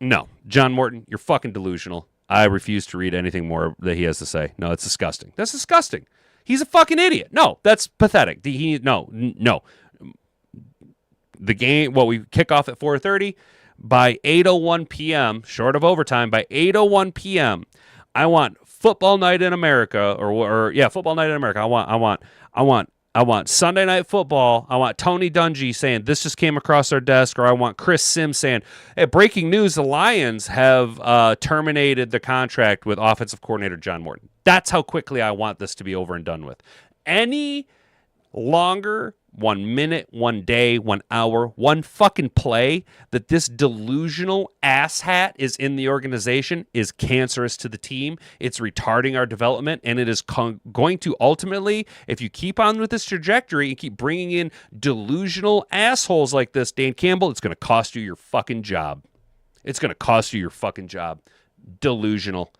No. John Morton, you're fucking delusional. I refuse to read anything more that he has to say. No, it's disgusting. That's disgusting. He's a fucking idiot. No, that's pathetic. No. The game, we kick off at 4:30. By 8:01 p.m., short of overtime, by 8:01 p.m., I want football night in America, football night in America. I want I want Sunday Night Football. I want Tony Dungy saying, this just came across our desk. Or I want Chris Sims saying, hey, breaking news, the Lions have terminated the contract with offensive coordinator John Morton. That's how quickly I want this to be over and done with. Any longer, 1 minute, 1 day, 1 hour, one fucking play that this delusional asshat is in the organization is cancerous to the team. It's retarding our development, and it is going to ultimately, if you keep on with this trajectory and keep bringing in delusional assholes like this, Dan Campbell, it's going to cost you your fucking job. It's going to cost you your fucking job. Delusional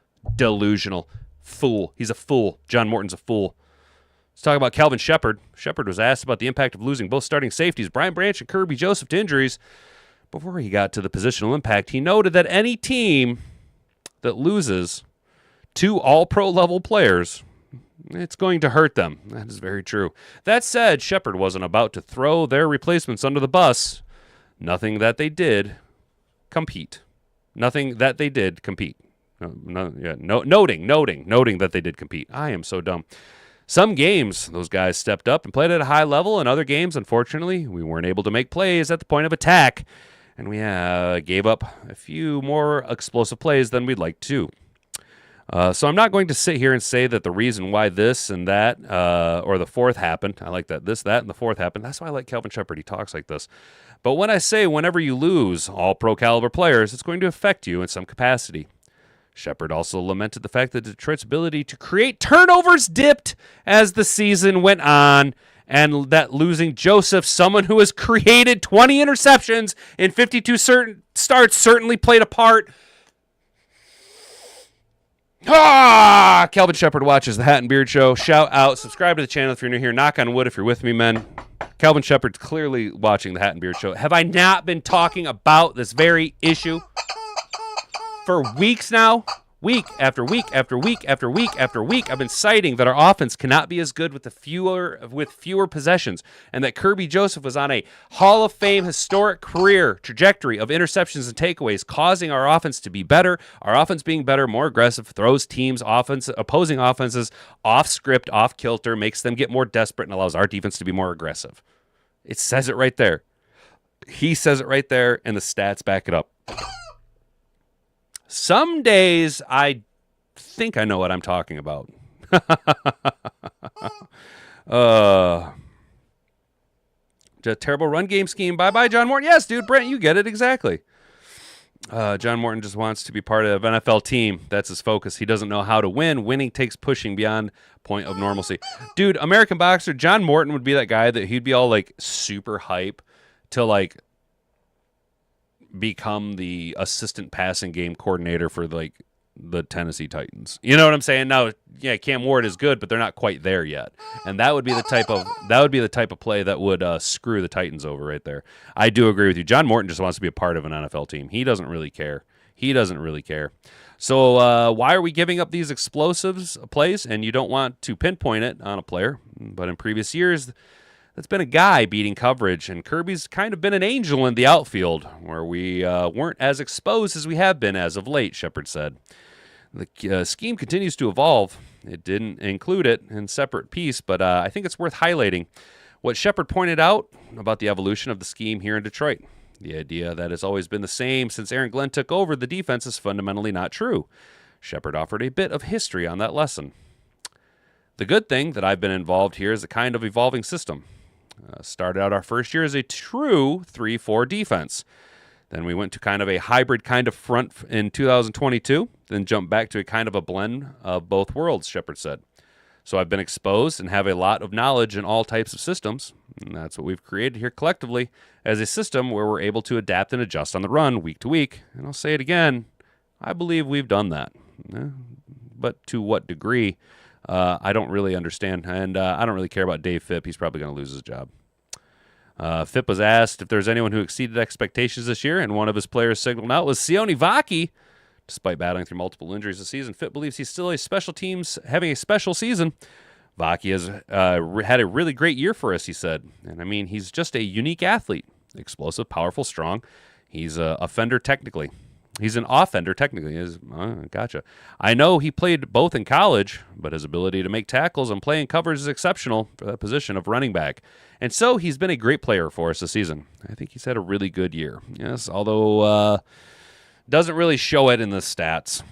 fool. He's a fool. John Morton's a fool. Let's talk about Calvin Shepard. Shepard was asked about the impact of losing both starting safeties, Brian Branch and Kirby Joseph, to injuries. Before he got to the positional impact, he noted that any team that loses 2 all-pro level players, it's going to hurt them. That is very true. That said, Shepard wasn't about to throw their replacements under the bus. Noting that they did compete. Noting that they did compete. I am so dumb. Some games, those guys stepped up and played at a high level, and other games, unfortunately, we weren't able to make plays at the point of attack, and we gave up a few more explosive plays than we'd like to. So I'm not going to sit here and say that the reason why this and that or the fourth happened, I like that, this, that, and the fourth happened. That's why I like Calvin Shepard. He talks like this. But when I say whenever you lose all pro caliber players, it's going to affect you in some capacity. Shepard also lamented the fact that Detroit's ability to create turnovers dipped as the season went on, and that losing Joseph, someone who has created 20 interceptions in 52 starts, certainly played a part. Calvin Shepard watches the Hat and Beard Show. Shout out. Subscribe to the channel if you're new here. Knock on wood if you're with me, men. Calvin Shepard's clearly watching the Hat and Beard Show. Have I not been talking about this very issue for weeks now? Week after week after week after week after week, I've been citing that our offense cannot be as good with fewer possessions, and that Kirby Joseph was on a Hall of Fame historic career trajectory of interceptions and takeaways, causing our offense to be better. Our offense being better, more aggressive, throws opposing offenses off script, off kilter, makes them get more desperate, and allows our defense to be more aggressive. It says it right there. He says it right there, and the stats back it up. Some days I think I know what I'm talking about. Just terrible run game scheme. Bye-bye, John Morton. Yes, dude, Brent, you get it exactly. John Morton just wants to be part of an NFL team. That's his focus. He doesn't know how to win. Winning takes pushing beyond point of normalcy. Dude, American Boxer, John Morton would be that guy that he'd be all like super hype to like become the assistant passing game coordinator for like the Tennessee Titans. You know what I'm saying? Now, yeah, Cam Ward is good, but they're not quite there yet. And that would be the type of play that would screw the Titans over right there. I do agree with you. John Morton just wants to be a part of an NFL team. He doesn't really care. So why are we giving up these explosives plays? And you don't want to pinpoint it on a player, but in previous years, that's been a guy beating coverage, and Kirby's kind of been an angel in the outfield, where we weren't as exposed as we have been as of late, Shepard said. The scheme continues to evolve. It didn't include it in separate piece, but I think it's worth highlighting what Shepard pointed out about the evolution of the scheme here in Detroit. The idea that it's always been the same since Aaron Glenn took over the defense is fundamentally not true. Shepard offered a bit of history on that lesson. The good thing that I've been involved here is a kind of evolving system. Started out our first year as a true 3-4 defense. Then we went to kind of a hybrid kind of front in 2022, then jumped back to a kind of a blend of both worlds, Shepard said. So I've been exposed and have a lot of knowledge in all types of systems, and that's what we've created here collectively as a system where we're able to adapt and adjust on the run week to week. And I'll say it again, I believe we've done that. But to what degree? I don't really understand, and I don't really care about Dave Phipp. He's probably going to lose his job. Phipp was asked if there's anyone who exceeded expectations this year, and one of his players signaled out was Sione Vaki. Despite battling through multiple injuries this season, Phipp believes he's still having a special season. Vaki has had a really great year for us, he said. And I mean, he's just a unique athlete. Explosive, powerful, strong. He's a fender technically. He's an offender, technically. Gotcha. I know he played both in college, but his ability to make tackles and play in covers is exceptional for that position of running back. And so he's been a great player for us this season. I think he's had a really good year. Yes, although doesn't really show it in the stats,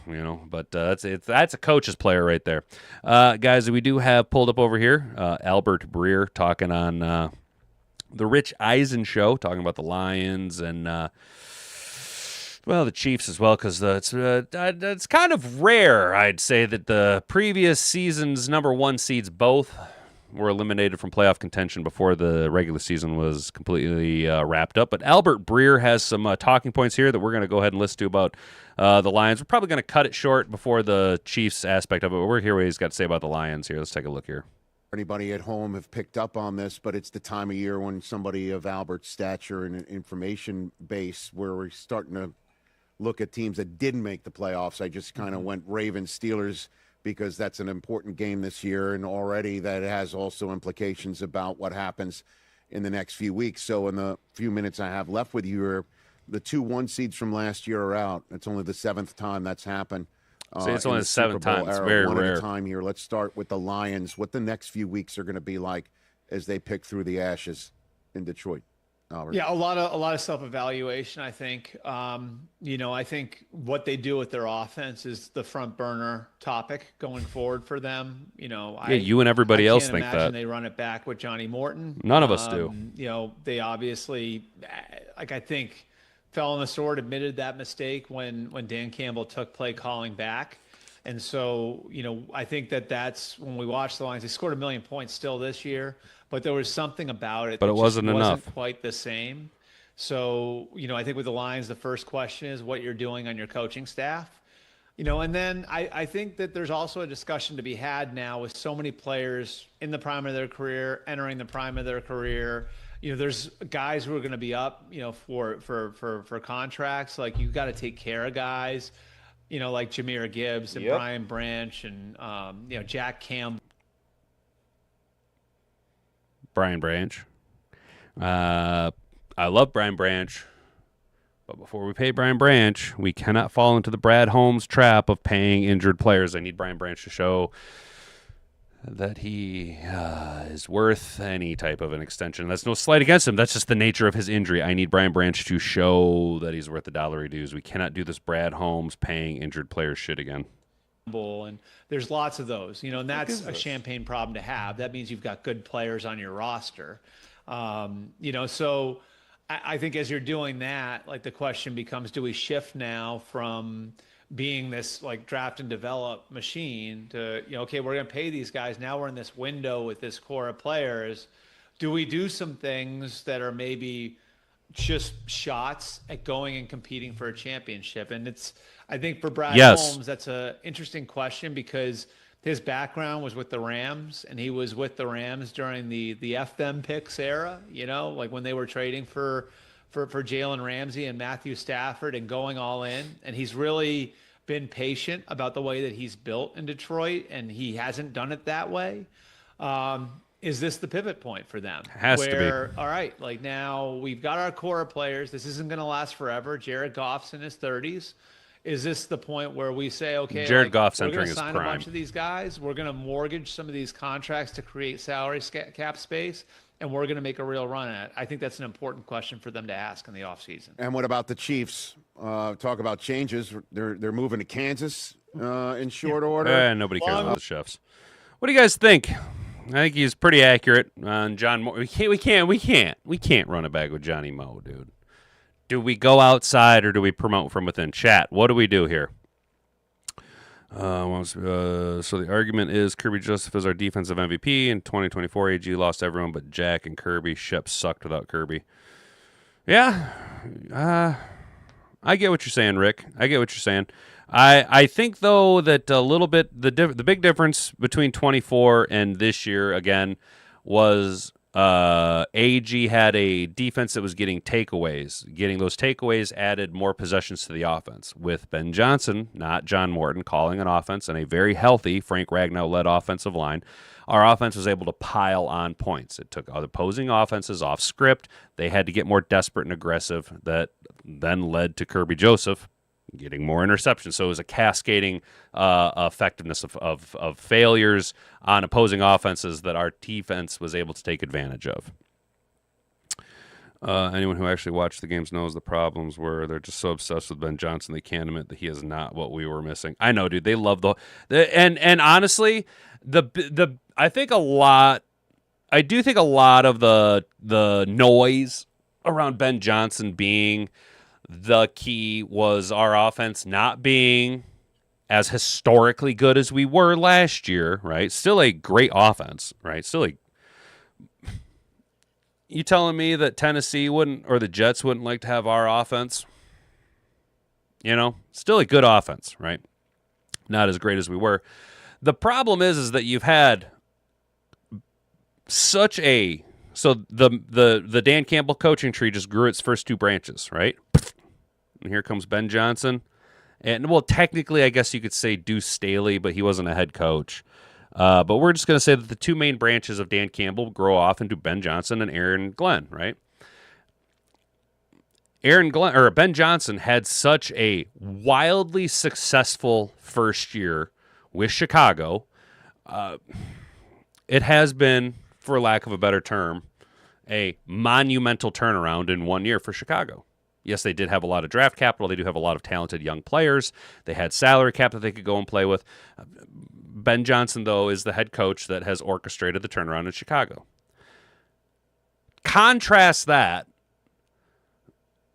but that's a coach's player right there. Guys, we do have pulled up over here Albert Breer talking on the Rich Eisen show, talking about the Lions and the Chiefs as well, because it's kind of rare, I'd say, that the previous season's number one seeds both were eliminated from playoff contention before the regular season was completely wrapped up. But Albert Breer has some talking points here that we're going to go ahead and listen to about the Lions. We're probably going to cut it short before the Chiefs aspect of it, but we're here what he's got to say about the Lions here. Let's take a look here. Anybody at home have picked up on this, but it's the time of year when somebody of Albert's stature and information base where we're starting to look at teams that didn't make the playoffs. I just kind of went Ravens, Steelers, because that's an important game this year, and already that has also implications about what happens in the next few weeks. So in the few minutes I have left with you, the 2-1 seeds from last year are out. It's only the 7th time that's happened. See, it's only the 7th time. It's very one rare. At a time here. Let's start with the Lions. What the next few weeks are going to be like as they pick through the ashes in Detroit. Albert. Yeah, a lot of self-evaluation, I think. I think what they do with their offense is the front burner topic going forward for them. You and everybody else think that. They run it back with Johnny Morton. None of us do. They obviously, I think, fell on the sword, admitted that mistake when Dan Campbell took play calling back. And so, I think that's when we watch the Lions, they scored 1 million points still this year, but there was something about it. But it wasn't enough. Wasn't quite the same. So, I think with the Lions, the first question is what you're doing on your coaching staff. And then I think that there's also a discussion to be had now with so many players in the prime of their career, entering the prime of their career. There's guys who are going to be up, for contracts. Like, you got to take care of guys, like Jahmyr Gibbs and Brian Branch and, Jack Campbell. Brian Branch. I love Brian Branch. But before we pay Brian Branch, we cannot fall into the Brad Holmes trap of paying injured players. I need Brian Branch to show that he is worth any type of an extension. That's no slight against him. That's just the nature of his injury. I need Brian Branch to show that he's worth the dollar he dues. We cannot do this Brad Holmes paying injured players shit again. And there's lots of those, and that's a champagne problem to have. That means you've got good players on your roster. So I think as you're doing that, like, the question becomes, do we shift now from being this like draft and develop machine to, okay, we're going to pay these guys. Now we're in this window with this core of players. Do we do some things that are maybe just shots at going and competing for a championship? And I think for Brad Holmes, that's an interesting question because his background was with the Rams, and he was with the Rams during the F them picks era, like when they were trading for Jalen Ramsey and Matthew Stafford and going all in. And he's really been patient about the way that he's built in Detroit, and he hasn't done it that way. Is this the pivot point for them? Has to be. All right, like, now we've got our core of players. This isn't going to last forever. Jared Goff's in his 30s. Is this the point where we say, okay, Jared Goff's we're entering going to his sign prime. a bunch of these guys, we're going to mortgage some of these contracts to create salary cap space, and we're going to make a real run at it? I think that's an important question for them to ask in the offseason. And what about the Chiefs? Talk about changes. They're moving to Kansas in short order. Nobody cares about the Chiefs. What do you guys think? I think he's pretty accurate on John Moore. We can't run it back with Johnny Moe, dude. Do we go outside or do we promote from within? Chat, what do we do here? So the argument is Kirby Joseph is our defensive MVP. In 2024, AG lost everyone but Jack and Kirby. Shep sucked without Kirby. Yeah, I get what you're saying, Rick. I get what you're saying. I think, though, that a little bit the big difference between 24 and this year, again, was AG had a defense that was getting takeaways. Getting those takeaways added more possessions to the offense. With Ben Johnson, not John Morton, calling an offense and a very healthy Frank Ragnow-led offensive line, our offense was able to pile on points. It took opposing offenses off script. They had to get more desperate and aggressive. That then led to Kirby Joseph getting more interceptions. So it was a cascading effectiveness of failures on opposing offenses that our defense was able to take advantage of. Anyone who actually watched the games knows the problems were they're just so obsessed with Ben Johnson they can't admit that he is not what we were missing. I know, dude. They love and honestly, I think a lot. I do think a lot of the noise around Ben Johnson being the key was our offense not being as historically good as we were last year, right? Still a great offense, right? You telling me that Tennessee wouldn't or the Jets wouldn't like to have our offense? Still a good offense, right? Not as great as we were. The problem is that you've had such a the Dan Campbell coaching tree just grew its first two branches, right? And here comes Ben Johnson. And, well, technically, I guess you could say Deuce Staley, but he wasn't a head coach. But we're just going to say that the two main branches of Dan Campbell grow off into Ben Johnson and Aaron Glenn, right? Ben Johnson had such a wildly successful first year with Chicago. It has been, for lack of a better term, a monumental turnaround in 1 year for Chicago. Yes, they did have a lot of draft capital. They do have a lot of talented young players. They had salary cap that they could go and play with. Ben Johnson, though, is the head coach that has orchestrated the turnaround in Chicago. Contrast that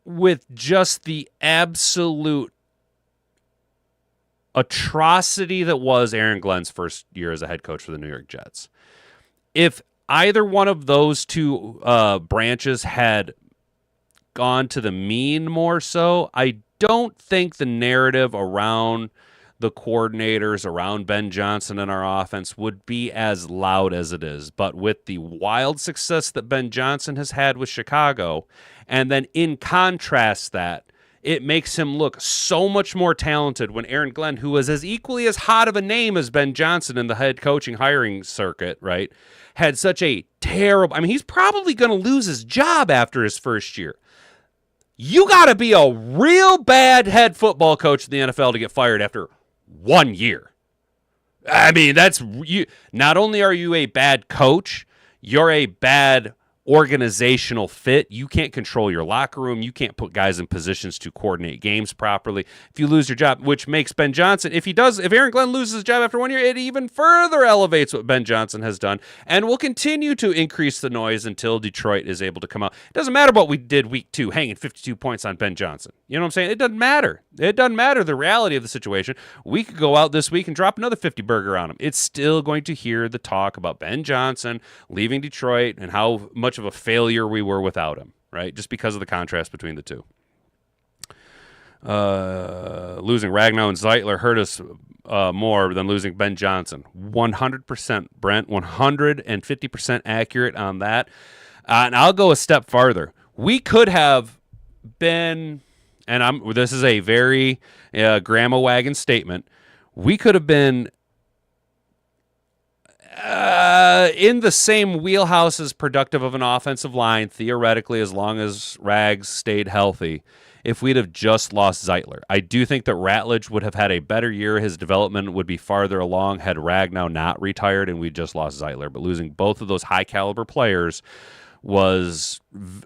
with just the absolute atrocity that was Aaron Glenn's first year as a head coach for the New York Jets. If either one of those two branches had gone to the mean more so, I don't think the narrative around the coordinators, around Ben Johnson and our offense would be as loud as it is. But with the wild success that Ben Johnson has had with Chicago, and then in contrast that, it makes him look so much more talented when Aaron Glenn, who was as equally as hot of a name as Ben Johnson in the head coaching hiring circuit, right, had such a terrible... he's probably going to lose his job after his first year. You got to be a real bad head football coach in the NFL to get fired after 1 year. That's you. Not only are you a bad coach, you're a bad organizational fit. You can't control your locker room. You can't put guys in positions to coordinate games properly. If you lose your job, which makes Ben Johnson, if Aaron Glenn loses his job after 1 year, it even further elevates what Ben Johnson has done and will continue to increase the noise until Detroit is able to come out. It doesn't matter what we did week 2, hanging 52 points on Ben Johnson. You know what I'm saying? It doesn't matter. It doesn't matter the reality of the situation. We could go out this week and drop another 50 burger on him. It's still going to hear the talk about Ben Johnson leaving Detroit and how much of a failure we were without him, right? Just because of the contrast between the two. Losing Ragnow and Zeitler hurt us more than losing Ben Johnson. 100%, Brent, 150% accurate on that. And I'll go a step farther. We could have been, and this is a very grandma wagon statement, we could have been in the same wheelhouse as productive of an offensive line, theoretically, as long as Rags stayed healthy, if we'd have just lost Zeitler. I do think that Ratledge would have had a better year. His development would be farther along had Ragnow not retired and we just lost Zeitler. But losing both of those high-caliber players was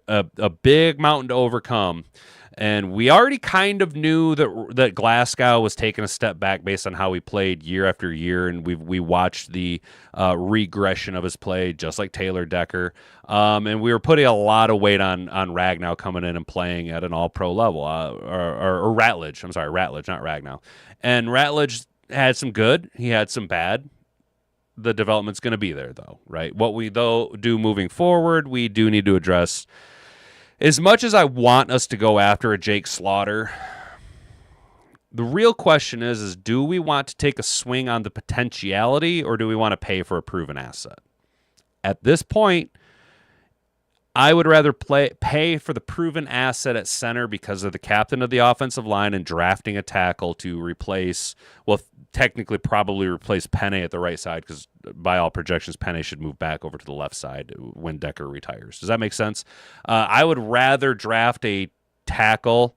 a big mountain to overcome. And we already kind of knew that Glasgow was taking a step back based on how he played year after year, and we watched the regression of his play, just like Taylor Decker. And we were putting a lot of weight on Ragnow coming in and playing at an all-pro level, or Ratledge. I'm sorry, Ratledge, not Ragnow. And Ratledge had some good. He had some bad. The development's going to be there, though, right? What we, though, do moving forward, we do need to address. As much as I want us to go after a Jake Slaughter, the real question is do we want to take a swing on the potentiality or do we want to pay for a proven asset? At this point, I would rather pay for the proven asset at center because of the captain of the offensive line and drafting a tackle to replace, well, technically probably replace Penne at the right side because by all projections, Penne should move back over to the left side when Decker retires. Does that make sense? I would rather draft a tackle,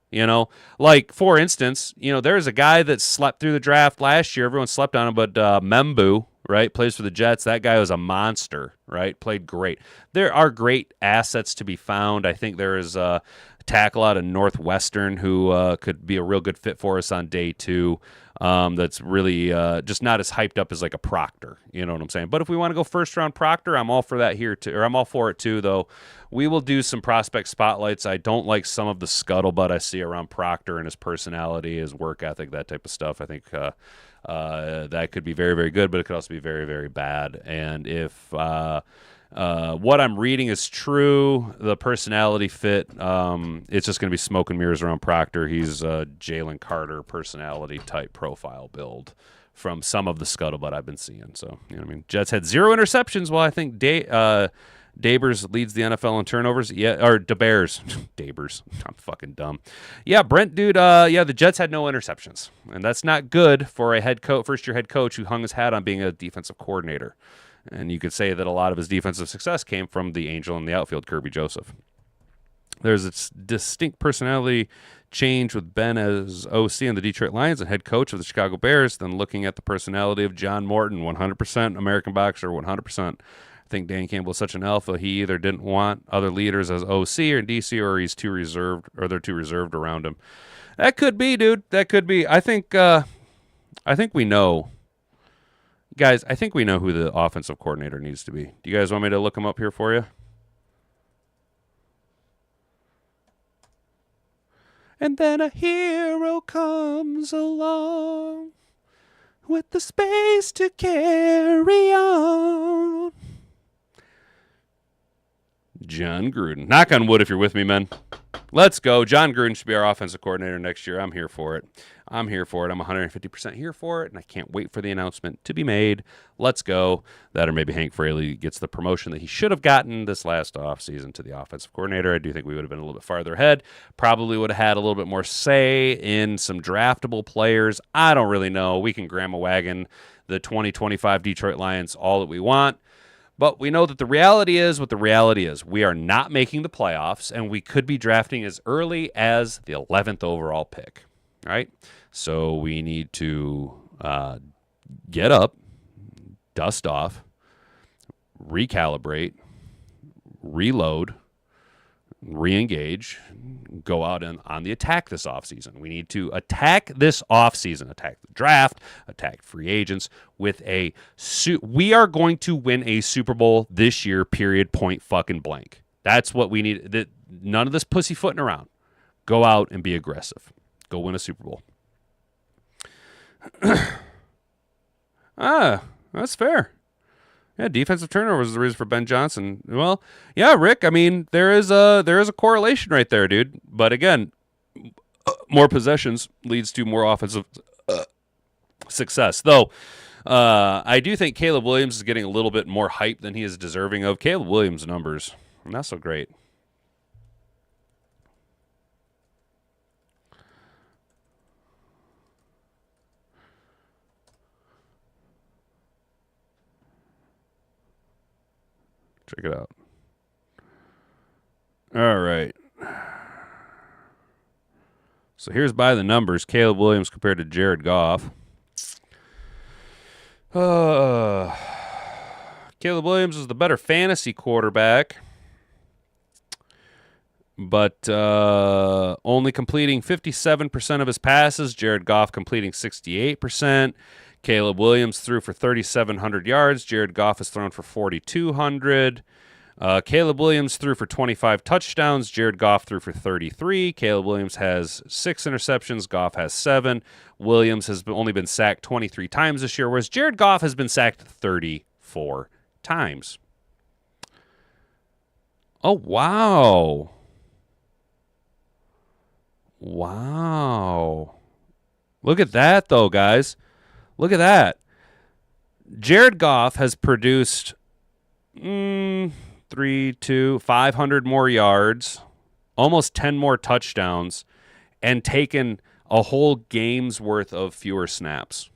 like for instance, there's a guy that slept through the draft last year. Everyone slept on him, but Membu, right, plays for the Jets. That guy was a monster, right? Played great. There are great assets to be found. I think there is a tackle out of Northwestern who could be a real good fit for us on day 2. That's really just not as hyped up as like a Proctor. You know what I'm saying? But if we want to go first round Proctor, I'm all for that here too, or I'm all for it too, though. We will do some prospect spotlights. I don't like some of the scuttlebutt I see around Proctor and his personality, his work ethic, that type of stuff. I think that could be very, very good, but it could also be very, very bad. And if what I'm reading is true, the personality fit, it's just going to be smoke and mirrors around Proctor. He's a Jalen Carter personality type profile build from some of the scuttlebutt I've been seeing. So, Jets had 0 interceptions. Well, I think Dabers leads the NFL in turnovers. Yeah, or DeBears. Dabers. I'm fucking dumb. Yeah, Brent, dude. The Jets had no interceptions, and that's not good for a first-year head coach who hung his hat on being a defensive coordinator. And you could say that a lot of his defensive success came from the angel in the outfield, Kirby Joseph. There's a distinct personality change with Ben as OC in the Detroit Lions and head coach of the Chicago Bears. Then looking at the personality of John Morton, 100% American boxer, 100%. I think Dan Campbell is such an alpha. He either didn't want other leaders as OC or in DC, or he's too reserved, or they're too reserved around him. That could be, dude. That could be. I think we know. Guys, I think we know who the offensive coordinator needs to be. Do you guys want me to look him up here for you? And then a hero comes along with the space to carry on. John Gruden. Knock on wood if you're with me, men. Let's go. John Gruden should be our offensive coordinator next year. I'm here for it. I'm 150% here for it, and I can't wait for the announcement to be made. Let's go. That, or maybe Hank Fraley gets the promotion that he should have gotten this last offseason to the offensive coordinator. I do think we would have been a little bit farther ahead. Probably would have had a little bit more say in some draftable players. I don't really know. We can grandma wagon the 2025 Detroit Lions all that we want. But we know that the reality is what the reality is. We are not making the playoffs, and we could be drafting as early as the 11th overall pick. All right? So we need to get up, dust off, recalibrate, reload, re-engage, go out on the attack this offseason. We need to attack this offseason, attack the draft, attack free agents with a we are going to win a Super Bowl this year, period, point fucking blank. That's what we need. None of this pussyfooting around. Go out and be aggressive. Go win a Super Bowl. That's fair. Yeah, defensive turnovers is the reason for Ben Johnson. Well, yeah, Rick, I mean, there is a correlation right there, dude. But again, more possessions leads to more offensive success. Though, I do think Caleb Williams is getting a little bit more hype than he is deserving of. Caleb Williams' numbers, not so great. Check it out. All right. So here's by the numbers. Caleb Williams compared to Jared Goff. Caleb Williams is the better fantasy quarterback, but only completing 57% of his passes. Jared Goff completing 68%. Caleb Williams threw for 3,700 yards. Jared Goff has thrown for 4,200. Caleb Williams threw for 25 touchdowns. Jared Goff threw for 33. Caleb Williams has 6 interceptions. Goff has 7. Williams has only been sacked 23 times this year, whereas Jared Goff has been sacked 34 times. Oh, wow. Wow. Look at that, though, guys. Look at that. Jared Goff has produced 500 more yards, almost 10 more touchdowns, and taken a whole game's worth of fewer snaps.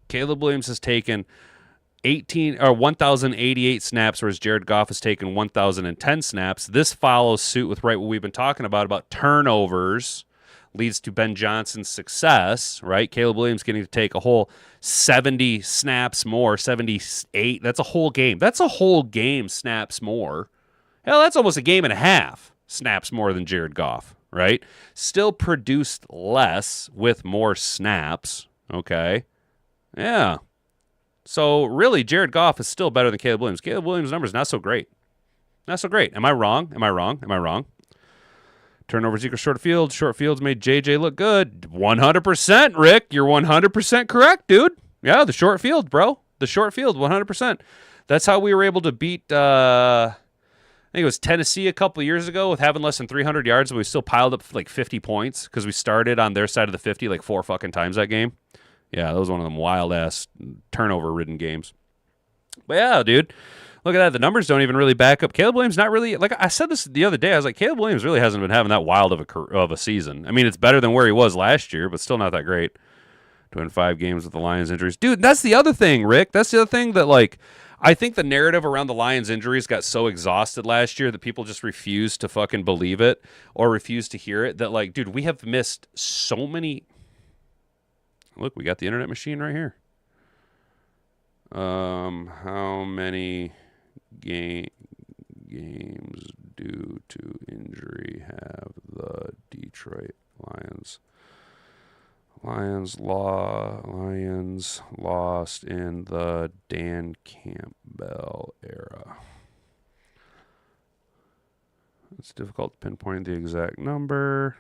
Caleb Williams has taken 1,088 snaps, whereas Jared Goff has taken 1,010 snaps. This follows suit with what we've been talking about turnovers leads to Ben Johnson's success, right? Caleb Williams getting to take a whole 70 snaps more, 78. That's a whole game. That's a whole game snaps more. Hell, that's almost a game and a half snaps more than Jared Goff, right? Still produced less with more snaps, okay? Yeah. So, really, Jared Goff is still better than Caleb Williams. Caleb Williams' numbers not so great. Not so great. Am I wrong? Am I wrong? Am I wrong? Turnovers equal short field. Short fields made JJ look good. 100%, Rick. You're 100% correct, dude. Yeah, the short field, bro. The short field, 100%. That's how we were able to beat, I think it was Tennessee a couple of years ago with having less than 300 yards, but we still piled up like 50 points because we started on their side of the 50 like 4 fucking times that game. Yeah, that was one of them wild-ass turnover-ridden games. But yeah, dude. Look at that. The numbers don't even really back up. Caleb Williams not really, like I said this the other day, I was like, Caleb Williams really hasn't been having that wild of a season. I mean, it's better than where he was last year, but still not that great. Doing 5 games with the Lions injuries. Dude, that's the other thing, Rick. That's the other thing that, like, I think the narrative around the Lions injuries got so exhausted last year that people just refused to fucking believe it or refused to hear it. That, like, dude, we have missed so many. Look, we got the internet machine right here. How many games due to injury have the Detroit Lions? Lions lost in the Dan Campbell era. It's difficult to pinpoint the exact number.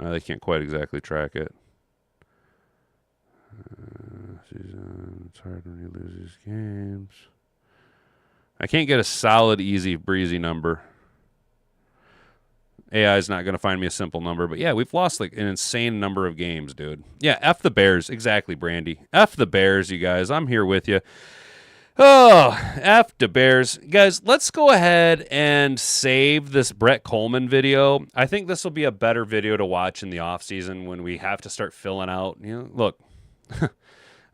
They can't quite exactly track it. Season, it's hard when you lose these games. I can't get a solid, easy, breezy number. AI is not going to find me a simple number, but yeah, we've lost like an insane number of games, dude. Yeah, F the Bears. Exactly, Brandy. F the Bears, you guys. I'm here with you. Oh, F the Bears. Guys, let's go ahead and save this Brett Coleman video. I think this will be a better video to watch in the offseason when we have to start filling out. You know, look,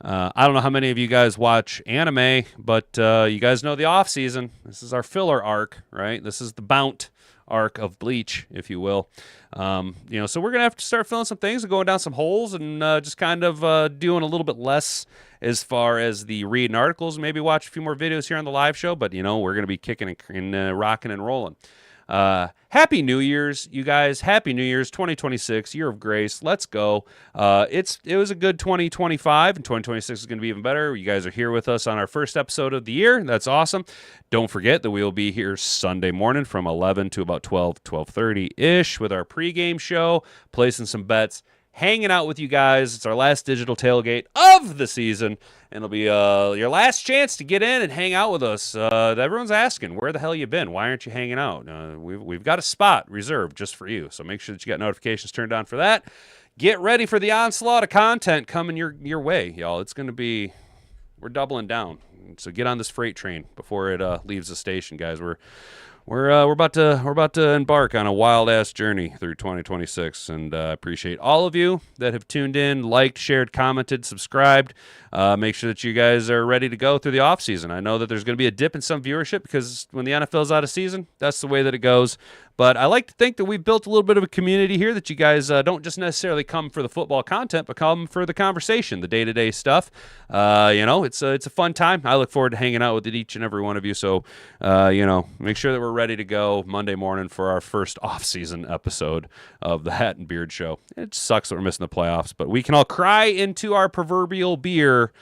I don't know how many of you guys watch anime, but you guys know the offseason. This is our filler arc, right? This is the Bount arc of Bleach, if you will. So we're going to have to start filling some things and going down some holes and just kind of doing a little bit less as far as the reading articles, maybe watch a few more videos here on the live show, but, we're going to be kicking and rocking and rolling. Happy New Year's, you guys. Happy New Year's 2026, year of grace. Let's go. It was a good 2025, and 2026 is going to be even better. You guys are here with us on our first episode of the year. That's awesome. Don't forget that we will be here Sunday morning from 11 to about 12:30-ish with our pregame show, placing some bets, hanging out with you guys. It's our last digital tailgate of the season, and it'll be your last chance to get in and hang out with us. Everyone's asking, where the hell you been? Why aren't you hanging out? We've got a spot reserved just for you, so make sure that you got notifications turned on for that. Get ready for the onslaught of content coming your way, y'all. It's going to be, we're doubling down, so get on this freight train before it leaves the station, guys. We're about to embark on a wild ass journey through 2026, and I appreciate all of you that have tuned in, liked, shared, commented, subscribed. Make sure that you guys are ready to go through the off season. I know that there's going to be a dip in some viewership because when the NFL's out of season, that's the way that it goes. But I like to think that we've built a little bit of a community here, that you guys don't just necessarily come for the football content, but come for the conversation, the day-to-day stuff. It's a fun time. I look forward to hanging out with each and every one of you. So, make sure that we're ready to go Monday morning for our first off-season episode of the Hat and Beard Show. It sucks that we're missing the playoffs, but we can all cry into our proverbial beer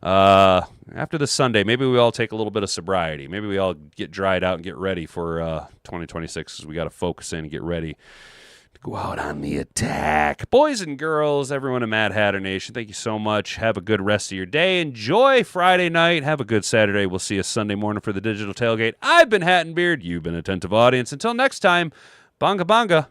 after this Sunday. Maybe we all take a little bit of sobriety. Maybe we all get dried out and get ready for 2026, because we got to focus in and get ready to go out on the attack. Boys and girls, everyone in Mad Hatter Nation, thank you so much. Have a good rest of your day. Enjoy Friday night. Have a good Saturday. We'll see you Sunday morning for the digital tailgate. I've been Hat and Beard. You've been Attentive Audience. Until next time, bonga bonga.